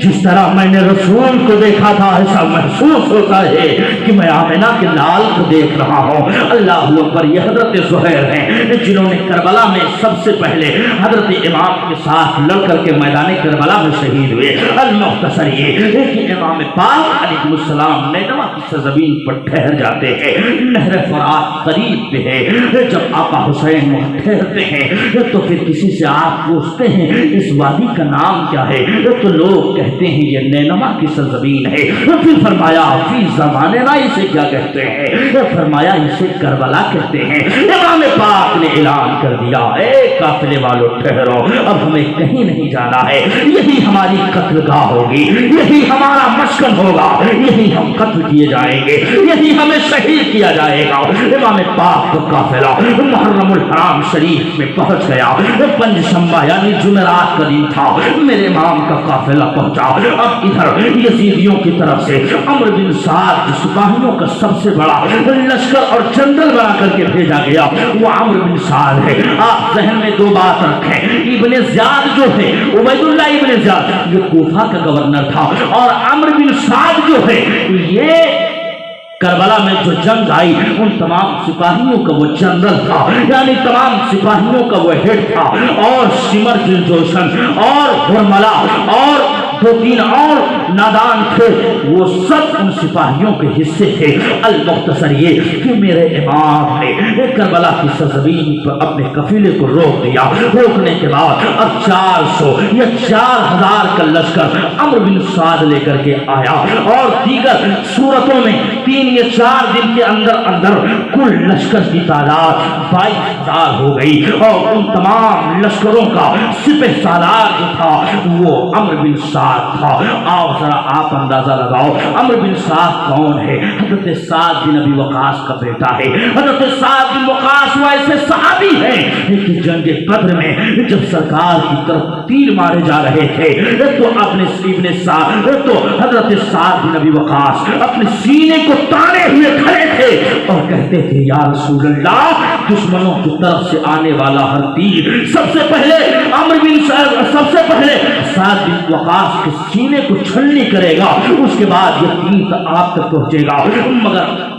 جس طرح میں نے رسول کو دیکھا تھا ایسا محسوس ہوتا ہے کہ میں آمنہ کے لال کو دیکھ رہا ہوں. اللہ اکبر. یہ حضرت زہیر ہیں جنہوں نے کربلا میں سب سے پہلے حضرت امام کے ساتھ لڑ کر کے میدان کربلا میں شہید ہوئے. المختصر یہ کہ امام پاک علیہ السلام نینوا کی سرزمین پر ٹھہر جاتے ہیں. نہر فرات قریب پہ ہے. جب آقا حسین وہاں ٹھہرتے ہیں تو پھر کسی سے آپ پوچھتے ہیں اس وادی کا نام کیا ہے, تو لوگ کہتے ہیں یہ نینوا کی سرزمین ہے. پھر فرمایا فی زمانہ اسے کیا کہتے ہیں, فرمایا اسے کربلا کہتے ہیں. امام پاک نے اعلان کر دیا اے قافلے والوں ٹھہرو, اب ہمیں کہیں نہیں جانا ہے, یہی ہماری قتل گاہ ہوگی, یہی ہمارا مسکن ہوگا, یہی ہم قتل کیے جائیں گے, یہی ہمیں شہید کیا جائے گا. امام پاک کا قافلہ محرم الحرام شریف میں پہنچ گیا. پنج شنبہ یعنی جمعرات کا دن تھا. میرے امام کا قافلہ پہنچا. اب ادھر یزیدیوں کی طرف سے عمرو بن سعد سپاہیوں کا سب سے بڑا لشکر اور جنرل بنا کر کے بھیجا گیا, وہ عمرو بن سعد ہے. آپ ذہن میں دو بات رکھیں, ابن زیاد جو ہے عبید اللہ ابن زیاد یہ کوفہ کا گورنر تھا, اور عمرو بن سعد جو ہے یہ کربلا میں جو جنگ آئی ان تمام سپاہیوں کا وہ جنرل تھا, یعنی تمام سپاہیوں کا وہ ہیڈ تھا. اور سمر جوشن اور ہرملا اور دو تین اور نادان تھے, وہ سب ان سپاہیوں کے حصے تھے. المختصر یہ کہ میرے امام نے کربلا کی سرزمین پر اپنے قافلے کو روک دیا. روکنے کے بعد اب 400 یا 4000 کا لشکر عمرو بن سعد لے کر کے آیا, اور دیگر صورتوں میں 3 یا 4 دن کے اندر اندر کل لشکر کی تعداد 22,000 ہو گئی. اور ان تمام لشکروں کا سپہ سالار جو تھا وہ عمرو بن سعد تھا. آؤ ذرا آپ اندازہ لگاؤ عمرو بن سعد کون ہے. حضرت سعد بن ابی وقاص کا بیٹا ہے. حضرت سعد بن وقاص وہ ایسے صحابی ہیں کہ جنگ بدر میں جب سرکار کی طرف تیر مارے جا رہے تھے تو اپنے ابن سعد تو حضرت سعد بن ابی وقاص اپنے سینے کو تانے ہوئے کھڑے تھے اور کہتے تھے یا رسول اللہ, دشمنوں کی طرف سے آنے والا ہر تیر سب سے پہلے عمرو بن سب سے پہلے سعد بن وقاص کے سینے کو چھلنی کرے گا, اس کے بعد یہ تیر آپ تک پہنچے گا. مگر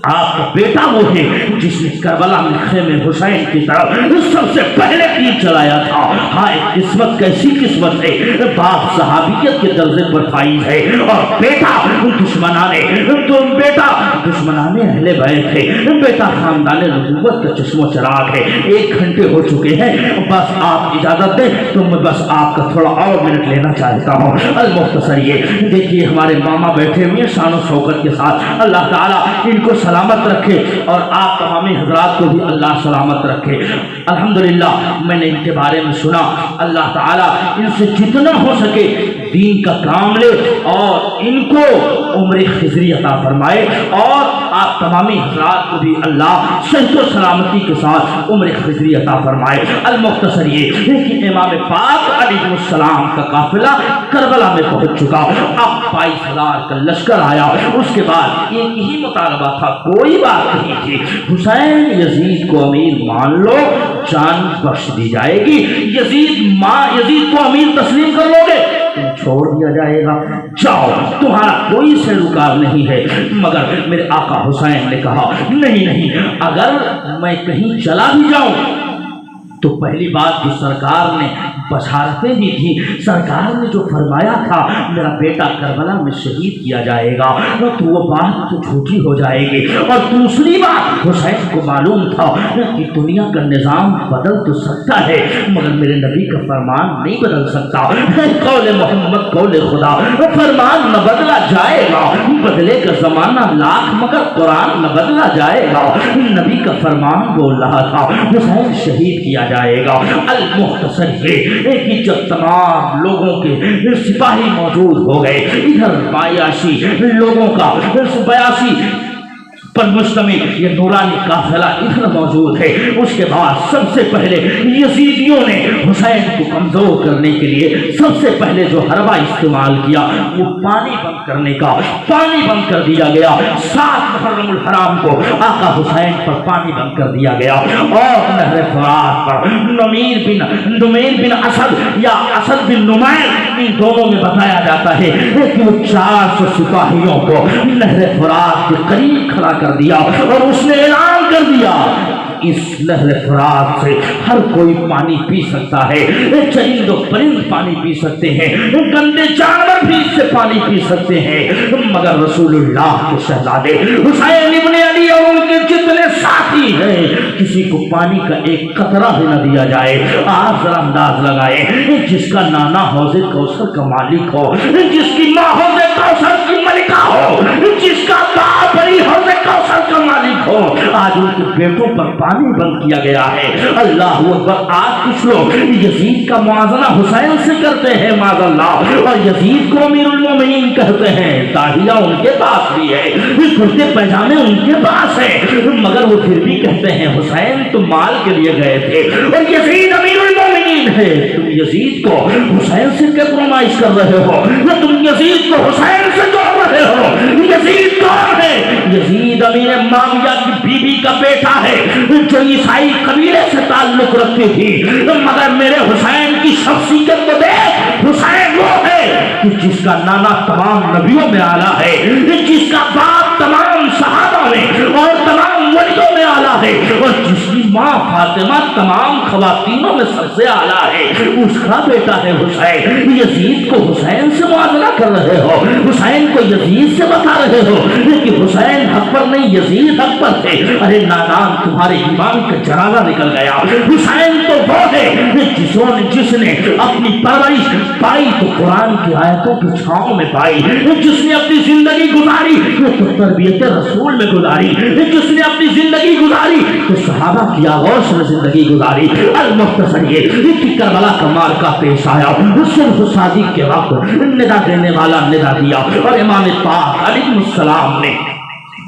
آپ کا بیٹا وہ ہے جس نے کربلا میں خیمے حسین کی طرف سب سے پہلے تیر چلایا تھا. ہائے قسمت, کیسی قسمت ہے, باپ صحابیت کے درجے پر فائز ہے, اور بیٹا دشمنانے اہل بیت ہے, بیٹا خاندان نبوت کا چشم و چراغ ہے. 1 گھنٹے ہو چکے ہیں, بس آپ اجازت دیں تو میں بس آپ کا تھوڑا اور منٹ لینا چاہتا ہوں. المختصر یہ دیکھیے ہمارے ماما بیٹھے ہوئے شان و شوکت کے ساتھ, اللہ تعالیٰ ان کو سلامت رکھے اور آپ تمامی حضرات کو بھی اللہ سلامت رکھے. الحمدللہ میں نے ان کے بارے میں سنا, اللہ تعالیٰ ان سے جتنا ہو سکے دین کا کام لے اور ان کو عمر خضری عطا فرمائے, اور آپ تمامی حضرات کو بھی اللہ صحت و سلامتی کے ساتھ عمر خضری عطا فرمائے. المختصر یہ کہ امام پاک علیہ السلام کا قافلہ کربلا میں پہنچ چکا. اب 22,000 کا لشکر آیا. اس کے بعد ایک ہی مطالبہ تھا, کوئی بات نہیں تھی, حسین یزید کو امیر مان لو جان بخش دی جائے گی. یزید کو امیر تسلیم کر لو گے تم چھوڑ دیا جائے گا، جاؤ تمہارا کوئی سے رکاو نہیں ہے۔ مگر میرے آقا حسین نے کہا نہیں نہیں، اگر میں کہیں چلا بھی جاؤں تو پہلی بات جو سرکار نے بشارتیں دی تھی، سرکار نے جو فرمایا تھا میرا بیٹا کربلا میں شہید کیا جائے گا، تو وہ بات تو جھوٹی ہو جائے گی۔ اور دوسری بات حسین کو معلوم تھا کہ دنیا کا نظام بدل تو سکتا ہے مگر میرے نبی کا فرمان نہیں بدل سکتا۔ قول محمد قول خدا، فرمان نہ بدلا جائے گا، بدلے کا زمانہ لاکھ مگر قرآن نہ بدلا جائے گا۔ نبی کا فرمان بول رہا تھا حسین شہید کیا جائے گا۔ المختصر یہ کہ جب تمام لوگوں کے سپاہی موجود ہو گئے، ادھر 82 لوگوں کا 82 پر مشتمل یہ نورانی قافلہ ادھر موجود ہے، اس کے بعد سب سے پہلے یزیدیوں نے حسین کو کمزور کرنے کے لیے سب سے پہلے جو حربہ استعمال کیا وہ پانی بند کرنے کا، پانی بند کر دیا گیا۔ 7 محرم الحرام کو آقا حسین پر پانی بند کر دیا گیا، اور نہر فرات پر نمیر بن اسد یا اسد بن نمیر، ان دونوں میں بتایا جاتا ہے کہ وہ 400 سپاہیوں کو نہر فرات کے قریب کھڑا کر دیا، اور اس نے اعلان کر دیا اس نہر فرات سے ہر کوئی پانی پی سکتا ہے، چرند و پرند پانی پی سکتے ہیں، گندے جانور بھی اس سے پانی پی سکتے ہیں، مگر رسول اللہ کے شہزادے حسین ابن علی اور ان کے جتنے ساتھی ہیں کسی کو پانی کا ایک قطرہ بھی نہ دیا جائے۔ آپ ذرا انداز لگائیں، جس کا نانا حوض کوثر کا مالک ہو، جس کی ماں حوض کوثر کی ملکہ ہو، جس کا باپ بڑی حوض کوثر کا مالک ہو، آج ان کے بیٹوں پر پانی بند کیا گیا ہے۔ اللہ اکبر۔ آج کچھ لوگ یزید کا موازنہ حسین سے کرتے ہیں معاذ اللہ، اور یزید کو امیر المومنین کہتے ہیں، داڑھیاں ان کے پاس بھی ہے، کرتے پیجامے ان کے پاس ہے، مگر وہ پھر بھی کہتے ہیں حسین تو مال کے لیے گئے تھے اور یزید امیر المومنین ہے۔ تم یزید کو حسین سے کیا فرمائش کر رہے ہو؟ تم یزید کو حسین سے جوڑ رہے ہو؟ یزید کون ہے؟ یزید امیر معاویہ کی بیوی کا بیٹا ہے جو عیسائی قبیلے سے تعلق رکھتی تھی، مگر میرے حسین کی شخصیت کو دیکھ، حسین وہ ہے کہ جس کا نانا تمام نبیوں میں اعلیٰ ہے، جس کا باپ تمام صحابہ میں اور تمام ولیوں میں اعلیٰ ہے، اور جس کی ماں فاطمہ تمام خواتینوں میں سب سے اعلیٰ ہے، اس کا بیٹا ہے حسین۔ یزید کو حسین سے موازنہ کر رہے ہو، حسین کو یزید سے بتا رہے ہو کہ حسین حق پر نہیں یزید حق پر تھے۔ ارے نادان، تمہارے ایمان کا جنازہ نکل گیا۔ حسین تو وہ ہے جس نے اپنی پرورش پائی تو قرآن کی آیتوں کی چھاؤں میں پائی، جس نے اپنی زندگی گزاری تو تربیت رسول میں گزاری، جس نے اپنی زندگی گزاری تو صحابہ کی آغوش میں زندگی گزاری۔ المختصر یہ کہ کربلا کا معرکہ پیش آیا، صلح صادق کے وقت ندا دینے والا ندا دیا، اور امام پاک علیہ السلام نے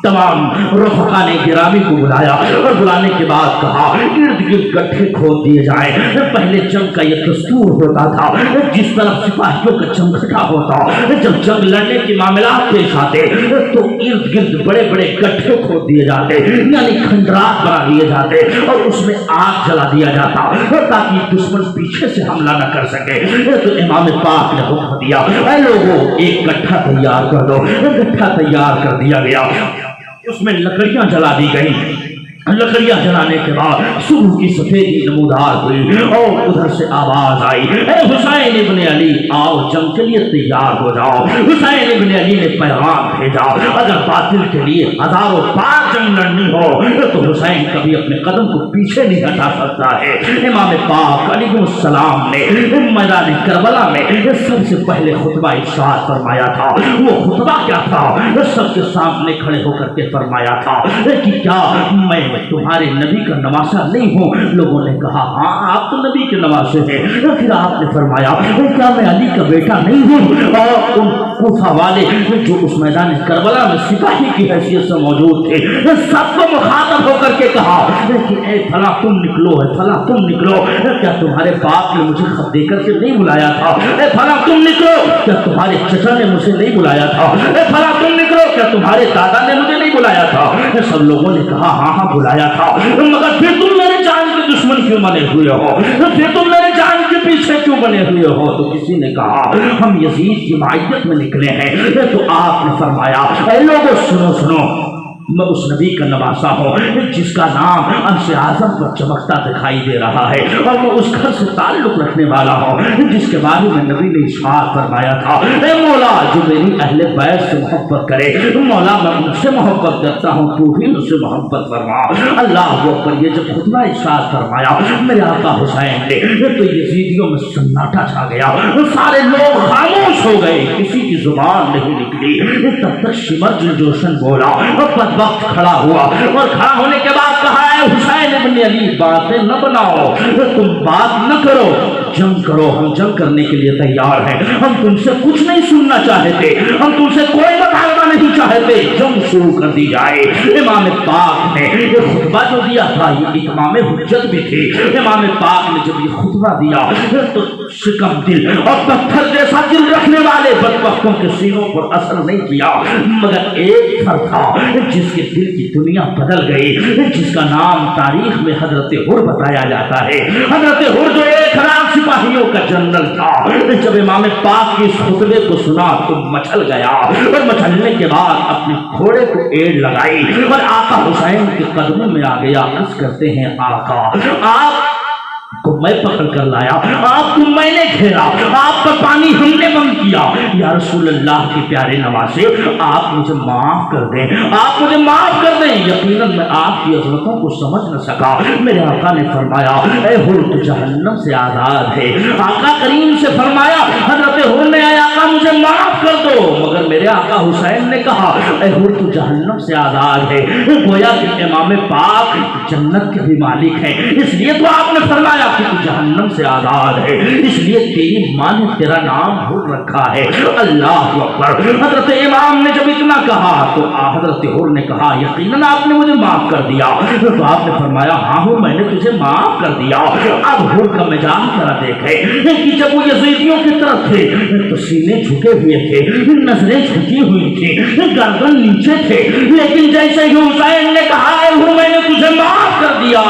تمام رفقان گرامی کو بلایا، اور بلانے کے بعد کہا ارد گرد گٹھے کھود دیے جائیں۔ پہلے جنگ کا یہ دستور ہوتا تھا، جس طرح سپاہیوں کا جمگھٹا ہوتا، جب جنگ لڑنے کے معاملات پیش آتے تو ارد گرد بڑے بڑے گٹھے کھود دیے جاتے، یعنی کھنڈرات بنا دیے جاتے، اور اس میں آگ جلا دیا جاتا تاکہ دشمن پیچھے سے حملہ نہ کر سکے۔ تو امام پاک نے حکم دیا اے لوگوں ایک گٹھا تیار کر دو۔ گٹھا تیار کر دیا گیا، اس میں لکڑیاں جلا دی گئی۔ لکڑیاں جلانے کے بعد صبح کی سفیدی نمودار ہوئی، اور ادھر سے آواز آئی اے حسین ابن علی آؤ جنگ کے لیے تیار ہو جاؤ۔ حسین ابن علی نے پیغام بھیجا اگر باطل کے لیے ہزاروں بار جنگ لڑنی ہو تو حسین کبھی اپنے قدم کو پیچھے نہیں ہٹا سکتا ہے۔ امام پاک علیہ السلام نے میدان کربلا میں سب سے پہلے خطبہ ارشاد فرمایا تھا۔ وہ خطبہ کیا تھا؟ سب کے سامنے کھڑے ہو کر کے فرمایا تھا کہ کیا میں تمہارے نبی کا نواسہ نہیں ہوں؟ لوگوں نے کہا ہاں آپ تو نبی کے نواسے ہیں۔ پھر آپ نے فرمایا کیا میں علی کا بیٹا نہیں ہوں؟ اور ان کوفہ والے جو اس میدان کربلا میں سپاہی کی حیثیت سے موجود تھے سب کو مخاطب ہو کر کے کہا کہ اے فلاں تم نکلو، اے فلاں تم نکلو، کیا تمہارے باپ نے مجھے خط دے کر کے نہیں بلایا تھا؟ اے فلاں تم نکلو، کیا تمہارے چچا نے مجھے نہیں بلایا تھا؟ اے فلاں تم نکلو، کیا تمہارے دادا نے مجھے نہیں بلایا تھا؟ سب لوگوں نے کہا ہاں ہاں بلایا تھا، مگر پھر تم میرے جان کے دشمن کیوں بنے ہوئے ہو؟ پھر تم میرے جان کے پیچھے کیوں بنے ہوئے ہو؟ تو کسی نے کہا ہم یزید کی معیت میں نکلے ہیں۔ تو آپ نے فرمایا اے لوگوں سنو سنو، میں اس نبی کا نواسا ہوں جس کا نام عرش اعظم پر چمکتا دکھائی دے رہا ہے، اور میں اس گھر سے تعلق رکھنے والا ہوں جس کے بارے میں نبی نے ارشاد فرمایا تھا اے مولا جو میری اہل بیت سے محبت کرے، مولا میں ان سے محبت کرتا ہوں، تو بھی ان سے محبت فرما۔ اللہ اکبر۔ یہ جب خطبہ ارشاد فرمایا میرے آقا حسین نے تو یزیدیوں میں سناٹا چھا گیا، سارے لوگ خاموش ہو گئے، کسی کی زبان نہیں نکلی۔ تب تک شمر جوشن بولا، وقت کھڑا ہوا اور کھڑا ہونے کے بعد کہا اے حسین ابن علی باتیں نہ بناؤ، تم بات نہ کرو، جنگ کرو، ہم جنگ کرنے کے لیے تیار ہیں، ہم تم سے کچھ نہیں سننا چاہتے، ہم تم سے کوئی مطالبہ نہیں چاہتے، جنگ شروع کر دی جائے۔ امام پاک نے یہ خطبہ جو دیا تھا یہ اتمام حجت بھی تھی۔ امام پاک نے جب یہ خطبہ دیا تو شکم دل اور پتھر جیسا دل رکھنے والے بدبختوں کے سینوں پر اثر نہیں کیا، مگر ایک پھر تھا جس کے دل کی دنیا بدل گئی، جس کا نام تاریخ میں حضرت حر بتایا جاتا ہے۔ حضرت حر جو 1000 سپاہیوں کا جنرل تھا، جب امام پاک کی اس خطبے کو سنا تو مچل گیا، اور مچلنے کے بعد اپنے گھوڑے کو ایڑ لگائی اور آقا حسین کے قدموں میں آ گیا۔ عرض کرتے ہیں آقا آپ کو میں پکڑ کر لایا، آپ کو میں نے گھیرا، آپ پر پانی ہم نے بند کیا، یا رسول اللہ کے پیارے نواسے آپ مجھے معاف کر دیں، آپ مجھے معاف کر دیں، یقیناً میں آپ کی عظمتوں کو سمجھ نہ سکا۔ میرے آقا نے فرمایا اے حر تو جہنم سے آزاد ہے۔ آقا کریم سے فرمایا حضرت حر نے اے آقا مجھے معاف کر دو، مگر میرے آقا حسین نے کہا اے حر تو جہنم سے آزاد ہے۔ گویا کہ امام پاک جنت کے بھی مالک ہیں، اس لیے تو آپ نے فرمایا کہ تو جہنم سے آزاد ہے، اس لیے تیری ماں نے تیرا نام حر رکھا ہے۔ اللہ اکبر۔ حضرت امام نے جب اتنا کہا تو حضرت حر نے کہا یقیناً آپ نے مجھے معاف کر دیا۔ تو آپ نے فرمایا ہاں حر میں نے تجھے معاف کر دیا۔ اب حر کا مزاج ذرا دیکھے کہ جب وہ یزیدیوں کی طرف تھے تو سینے جھکے ہوئے تھے، نظریں جھکی ہوئی تھی، گردن نیچے تھے، لیکن جیسے ہی حسین نے کہا اے حر میں نے تجھے معاف کر دیا،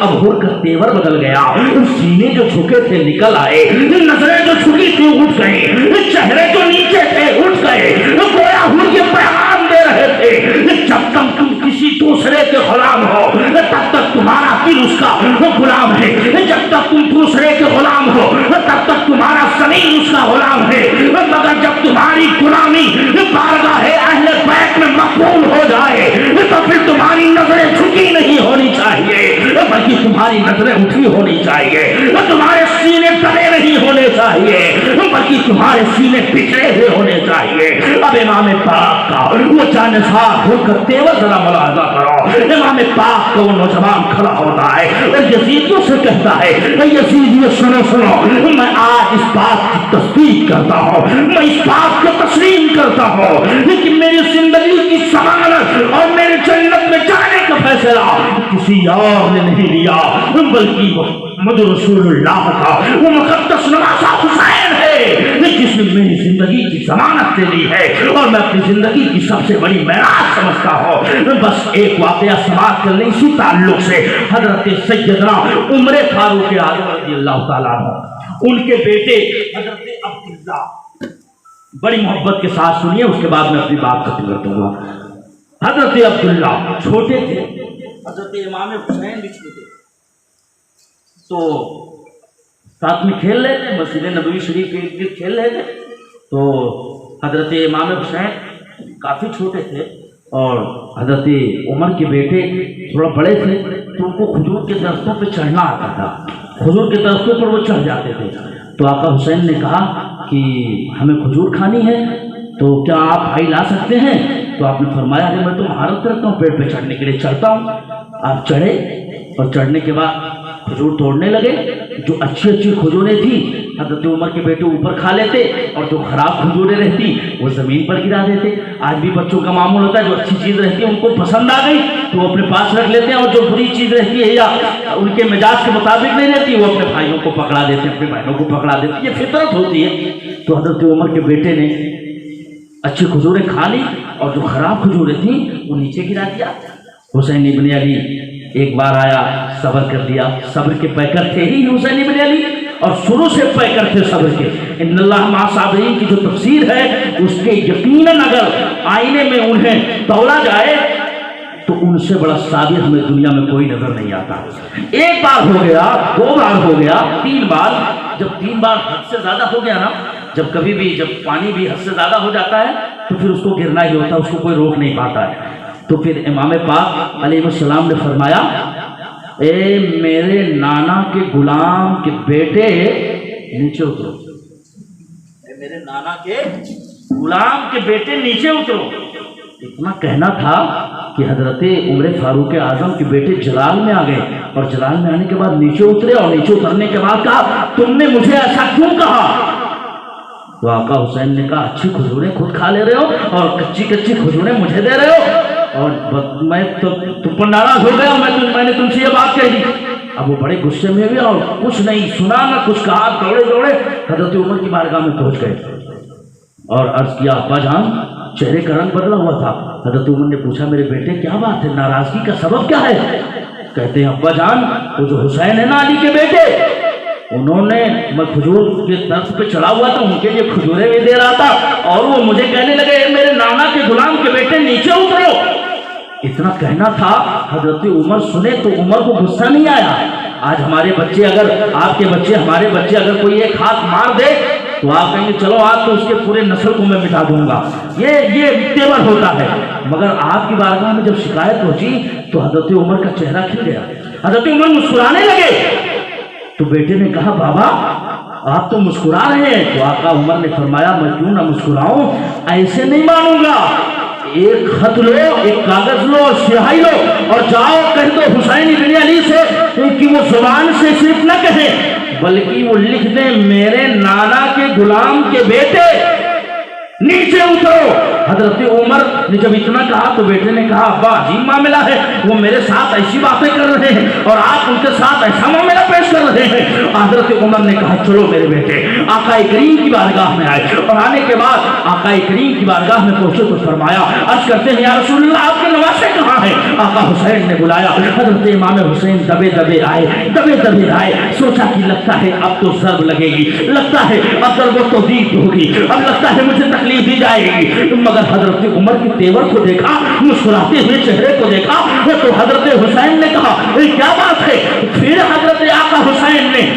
اب حر کا تیور بدل گیا، سینے جو جھکے تھے نکل آئے، نظریں جو جھکی تھی اٹھ گئے، چہرے جو نیچے تھے اٹھ گئے۔ گویا حر یہ پیغام دے رہے تھے جب تک تم کسی دوسرے کے غلام ہو تب تک تمہارا دل اس کا غلام ہے، جب تک تم دوسرے کے غلام ہو تب تک تمہارا زمین اس کا غلام ہے، مگر جب تمہاری غلامی بارگاہ اہل بیت میں مقبول ہو جائے تو پھر تمہاری نظریں جھکی نہیں ہونی چاہیے بلکہ تمہاری نظریں اٹھی ہونی چاہیے، تمہارے سینے تلے نہیں ہونے چاہیے بلکہ تمہارے سینے پچھڑے ہوئے ہونے چاہیے۔ اب امام پاک کا وہ جانسار ہو کر تیور ذرا ملاحظہ کرو۔ امام پاک کا وہ نوجوان کھڑا ہوتا ہے اور یزیدیوں سے کہتا ہے یزیدیوں سنو سنو، میں آج اس بات کی تصدیق کرتا ہوں، میں اس بات کو تسلیم کرتا ہوں کہ میری زندگی کی ضمانت اور میرے جنت میں جانے کا فیصلہ کسی اور نے نہیں لیا بلکہ محمد رسول اللہ کا وہ مقدس نواسا حسین ہے جس نے میری زندگی کی ضمانت لے لی ہے، اور میں اپنی زندگی کی سب سے بڑی معراج سمجھتا ہوں۔ بس ایک واقعہ سماعت کر لیں اسی تعلق سے، حضرت سیدنا عمر فاروق اعظم رضی اللہ تعالیٰ عنہ، ان کے بیٹے حضرت عبداللہ، بڑی محبت کے ساتھ سنیے اس کے بعد میں اپنی بات ختم کر دوں گا۔ حضرت عبداللہ چھوٹے تھے، حضرت امام حسین بھی چھوٹے، تو ساتھ میں کھیل رہے تھے، مسجد نبوی شریف کے کھیل رہے تھے، تو حضرت امام حسین کافی چھوٹے تھے اور حضرت عمر کے بیٹے تھوڑا بڑے تھے، تو ان کو کھجور کے درختوں پہ چڑھنا آتا تھا، کھجور کے درختوں پر وہ چڑھ جاتے تھے۔ تو آقا حسین نے کہا کہ ہمیں کھجور کھانی ہے تو کیا آپ بھائی لا سکتے ہیں؟ تو آپ نے فرمایا کہ میں تو مہارت کرتا ہوں پیڑ پہ چڑھنے کے لیے، چڑھتا ہوں۔ آپ چڑھے اور چڑھنے کے بعد کھجور توڑنے لگے، جو اچھی اچھی کھجوریں تھیں حضرت عمر کے بیٹے اوپر کھا لیتے اور جو خراب کھجوریں رہتی وہ زمین پر گرا دیتے۔ آج بھی بچوں کا معمول ہوتا ہے، جو اچھی چیز رہتی ہے ان کو پسند آ گئی تو وہ اپنے پاس رکھ لیتے ہیں، اور جو بری چیز رہتی ہے یا ان کے مزاج کے مطابق نہیں رہتی وہ اپنے بھائیوں کو پکڑا دیتے ہیں، اپنے بہنوں کو پکڑا دیتے ہیں، یہ فطرت ہوتی ہے۔ تو حضرت عمر کے بیٹے نے اچھی کھجوریں کھا لی اور جو خراب کھجوریں تھیں وہ نیچے گرا دیا۔ حسین ابن علی ایک بار آیا، صبر کر دیا، صبر کے پیکر تھے ہی حسین ابن علی، اور شروع سے پے کرتے صبر کے. ان اللہ مع صابرین کی جو تفسیر ہے اس کے یقیناً اگر آئینے میں انہیں تولا جائے تو ان سے بڑا صابر ہمیں دنیا میں کوئی نظر نہیں آتا. ایک بار ہو گیا، دو بار ہو گیا، تین بار. جب تین بار حد سے زیادہ ہو گیا نا، جب کبھی بھی جب پانی بھی حد سے زیادہ ہو جاتا ہے تو پھر اس کو گرنا ہی ہوتا ہے، اس کو کوئی روک نہیں پاتا ہے. تو پھر امام پاک علیہ السلام نے فرمایا اے میرے نانا کے غلام کے بیٹے نیچے اترو. اے میرے نانا کے غلام کے بیٹے نیچے اترو. اتنا کہنا تھا کہ حضرت عمر فاروق اعظم کے بیٹے جلال میں آ گئے، اور جلال میں آنے کے بعد نیچے اترے، اور نیچے اترنے کے بعد کہا تم نے مجھے ایسا کیوں کہا؟ تو آقا حسین نے کہا اچھی کھجوریں خود کھا لے رہے ہو اور کچی کچی کھجوریں مجھے دے رہے ہو، اور میں تو تم پر ناراض ہو گیا، میں نے تم سے یہ بات کہی. اب وہ بڑے غصے میں ہوئے اور کچھ نہیں سنا نہ کچھ کہا، دوڑے دوڑے حضرت عمر کی بارگاہ میں پہنچ گئے اور عرض کیا ابا جان، چہرے کا رنگ بدلا ہوا تھا. حضرت عمر نے پوچھا میرے بیٹے کیا بات ہے، ناراضگی کا سبب کیا ہے؟ کہتے ہیں ابا جان وہ جو حسین ہے نا علی کے بیٹے، انہوں نے میں کھجور کے درخت پہ چڑھا ہوا تھا، ان کے لیے کھجوریں بھی دے رہا تھا، اور وہ مجھے کہنے لگے میرے نانا کے غلام کے بیٹے نیچے اترو. اتنا کہنا تھا. حضرت عمر سنے تو عمر کو غصہ نہیں آیا. آج ہمارے بچے اگر آپ کے بچے ہمارے بچے اگر کوئی ایک ہاتھ مار دے تو آپ کہیں گے چلو آج تو اس کے پورے نسل کو میں مٹا دوں گا، یہ تیور ہوتا ہے. مگر آپ کی بارگاہ میں جب شکایت پہنچی تو حضرت عمر کا چہرہ کھل گیا. حضرت عمر مسکرانے لگے تو بیٹے نے کہا بابا آپ تو مسکرا رہے ہیں. تو آقا عمر نے فرمایا میں کیوں نہ مسکراؤں، ایسے نہیں مانوں گا. ایک خط لو، ایک کاغذ لو اور سیاہی لو اور جاؤ کہہ دو حسین ابن علی سے کہ وہ زبان سے صرف نہ کہیں بلکہ وہ لکھ دیں میرے نانا کے غلام کے بیٹے نیچے اترو. حضرت عمر نے جب اتنا کہا تو بیٹے نے کہا ابا عجیب معاملہ ہے، وہ میرے ساتھ ایسی باتیں کر رہے ہیں اور آپ ان کے ساتھ ایسا معاملہ پیش کر رہے ہیں. حضرت عمر نے کہا چلو میرے بیٹے. آقا کریم کی بارگاہ میں آئے اور آنے کے بعد آقا کریم کی بارگاہ میں پہنچے تو فرمایا عرض کرتے ہیں یا رسول اللہ آپ کے نواسے کہاں ہیں؟ آقا حسین نے بلایا. حضرت امام حسین دبے دبے آئے. سوچا کہ لگتا ہے اب تو ضرب لگے گی، لگتا ہے اب ضرب و توفیق ہوگی، اب لگتا ہے مجھے تکلیف دی جائے گی. مگر حضرت عمر کی تیور کو دیکھا، مسکراتے ہوئے چہرے کو دیکھا تو حضرت حسین نے کہا کیا بات ہے؟ پھر حضرت آقا حسین نے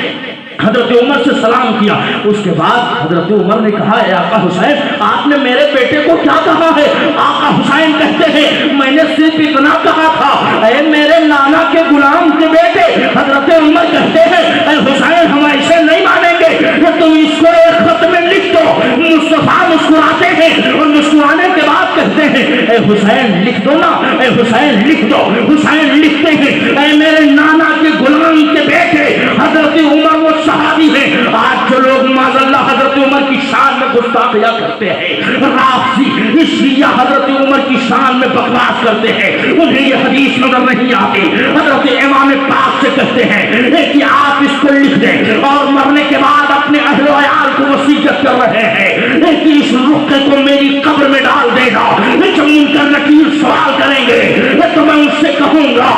حضرت عمر سے سلام کیا. اس کے بعد حضرت عمر نے کہا اے آقا حسین آپ نے میرے بیٹے کو کیا کہا ہے؟ آقا حسین کہتے ہیں میں نے صرف اتنا کہا تھا اے میرے نانا کے غلام کے بیٹے. حضرت عمر کہتے ہیں اے حسین ہم ایسے نہیں مانیں گے، تم اس کو ایک خط میں لکھ دو. مصطفیٰ مسکراتے ہیں اور مسکرانے کے بعد کہتے ہیں اے حسین لکھ دو نا، اے حسین لکھ دو. حسین لکھتے ہیں اے میرے نانا کے غلام کے بیٹے. حضرت عمر وہ صحابی ہیں. آج جو لوگ معاذ اللہ حضرت عمر کی شان میں گستاخیاں کرتے ہیں، رافضی شیعہ حضرت عمر کی شان میں بکواس کرتے ہیں، انہیں یہ حدیث نظر نہیں آتی. حضرت امام پاک سے کہتے ہیں کہ آپ اس کو لکھ دیں اور مرنے کے بعد اپنے اہل و عیال کو وصیت کر رہے ہیں کہ اس رقعے کو میری قبر میں ڈال دے گا. جب منکر نکیر سوال کریں گے تو میں اس سے کہوں گا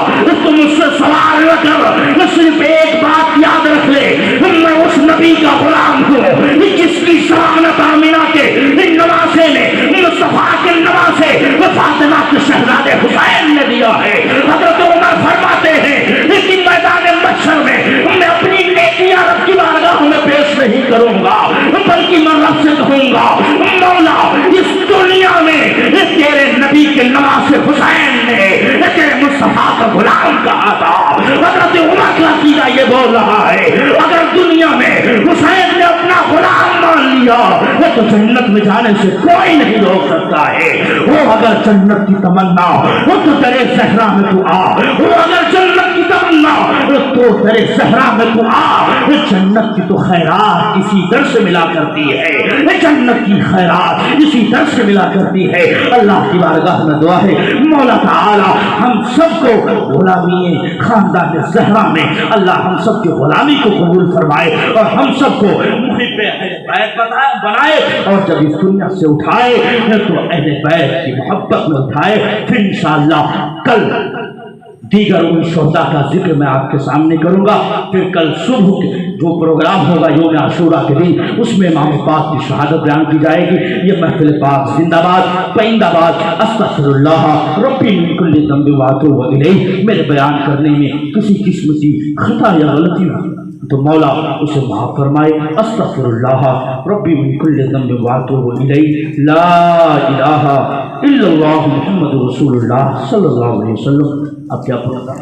تم اس سے سوال نہ کر، صرف ایک بات یاد رکھ لے میں اس نبی کا غلام ہوں جس کی ضمانت آمینہ کے نواسے نے، مصطفیٰ کے نواسے فاطمہ کے شہزادے حسین نے دیا ہے. حضرت عمر فرماتے ہیں کہ میدان محشر میں اپنی نیکیاں رب کی بارگاہ میں پیش نہیں کروں گا بلکہ میں رب سے کہوں گا مولا اس دنیا میں تیرے نبی کے نواسے حسین نے تیرے مصطفیٰ کا غلام کہا تھا. حضرت عمر کا عقیدہ یہ بول رہا ہے اگر دنیا میں حسین نے اپنا غلام مان لیا تو جنت میں جانے سے کوئی نہیں روک سکتا ہے. وہ اگر جنت کی تمنا ہو تو تیرے صحرا میں تو آ، وہ اگر جنت کی تمنا تو تیرے صحرا میں تو آ. جنت کی تو خیرات اسی در سے ملا کرتی ہے، جنت کی خیرات اسی در سے ملا کرتی ہے. اللہ کی بارگاہ میں دعا ہے مولا تعالی ہم سب کو غلامی خاندان زہرا میں اللہ ہم سب کی غلامی کو قبول فرمائے اور ہم سب کو محب اہل بیت بنائے، اور جب اس دنیا سے اٹھائے تو اہل بیت کی محبت میں اٹھائے. پھر انشاءاللہ کل دیگر ان شہداء کا ذکر میں آپ کے سامنے کروں گا. پھر کل صبح جو پروگرام ہوگا یوم عاشوراء کے دن اس میں امام پاک کی شہادت بیان کی جائے گی. یہ محفل پاک زندہ باد پائندہ باد. استغفر اللہ ربی من کل ذنب واتوب الیہ. میرے بیان کرنے میں کسی قسم کی خطا یا غلطی ہو تو مولا اسے معاف فرمائے. استغفر اللہ ربی من کل ذنب واتوب الیہ. لا الہ الا اللہ محمد رسول اللہ صلی اللہ علیہ وسلم. اب کیا پڑھا تھا؟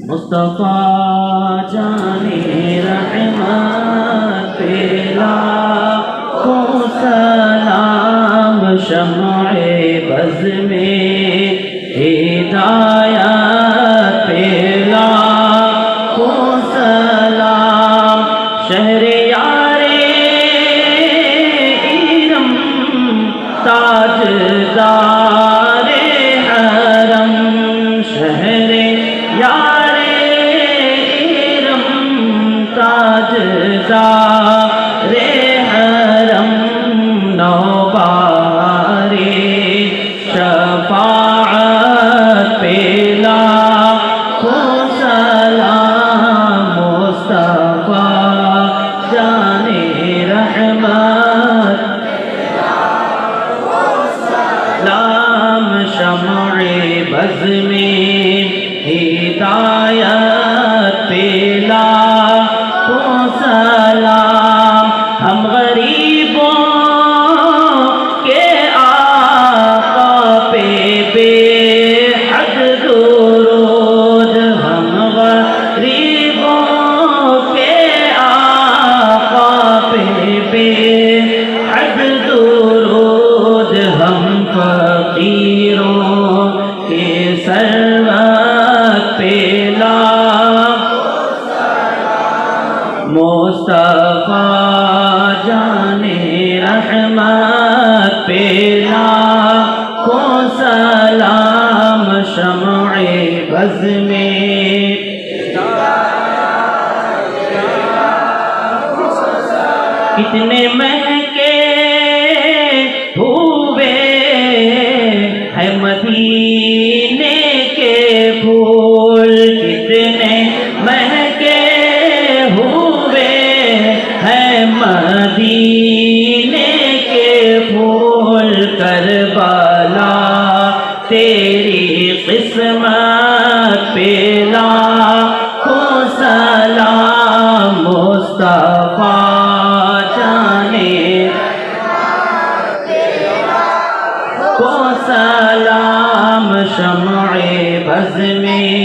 مصطفیٰ جانے رحمت پہ لاکھوں سلام. شمع بز میں ہدایت پہ لاکھوں سلام. شہر یار ارم تاجدار حرم. شہر یار ارم تاجدار حرم. نوبہار شفاعت پہ لاکھوں سلام. مصطفیٰ جانے رحمت سلام. شمع بز میں ہدایت پہ لاکھوں سلام. ہم غریبوں کے آقا پہ بے حد درود. ہم غریبوں کے آقا پہ بے حد درود. ہم فقیروں کے سروت پہ لاکھوں سلام. مصطفیٰ جانے رحمت پہ لاکھوں سلام. شمع بز میں کتنے مہکے ہوئے ہیں مدینے کے پھول. کتنے مہکے ہوئے ہیں مدینے کے پھول. کربلا تیری قسمت پہ لاکھوں سلام. مصطفیٰ جانے کو سلام. شمع بز میں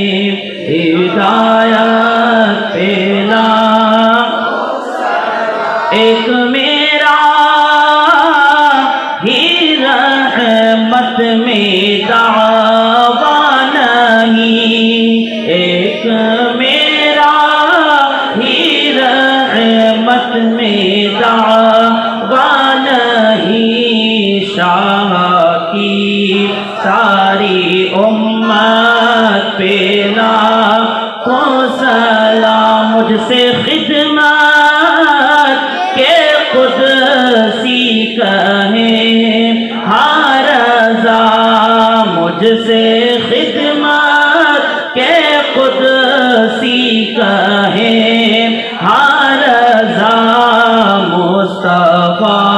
ہدایت پہ لاکھوں سلام. ایک میرا ہی رحمت میں دعویٰ نہیں. ایک میرا ہی رحمت میں دعویٰ نہیں. شاہ کی ساری امت پہ لاکھوں سلام. مجھ سے خدمت کے قدسی کہیں ہاں رضا. مجھ سے خدمت کے قدسی کہیں ہاں رضا. مصطفیٰ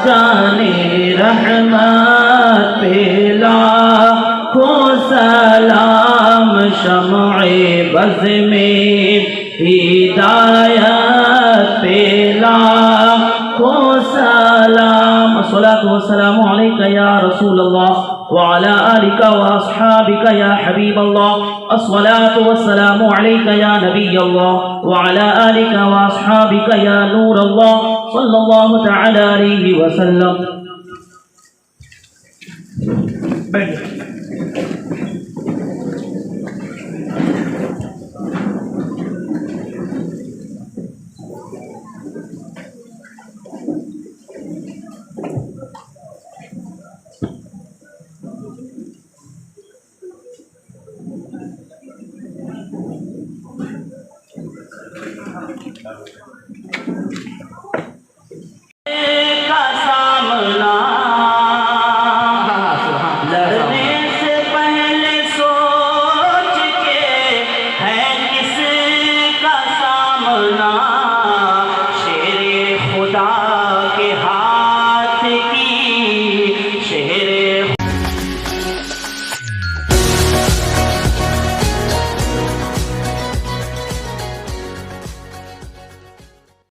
جانے رحمت پہ لاکھوں سلام. شمع بز میں ہدایت پہ لاکھوں سلام. الصلاة والسلام علیک یا رسول اللہ وعلى آلك وأصحابك يا حبيب الله. الصلاة والسلام عليك يا نبي الله وعلى آلك وأصحابك يا نور الله صلى الله تعالى عليه وسلم.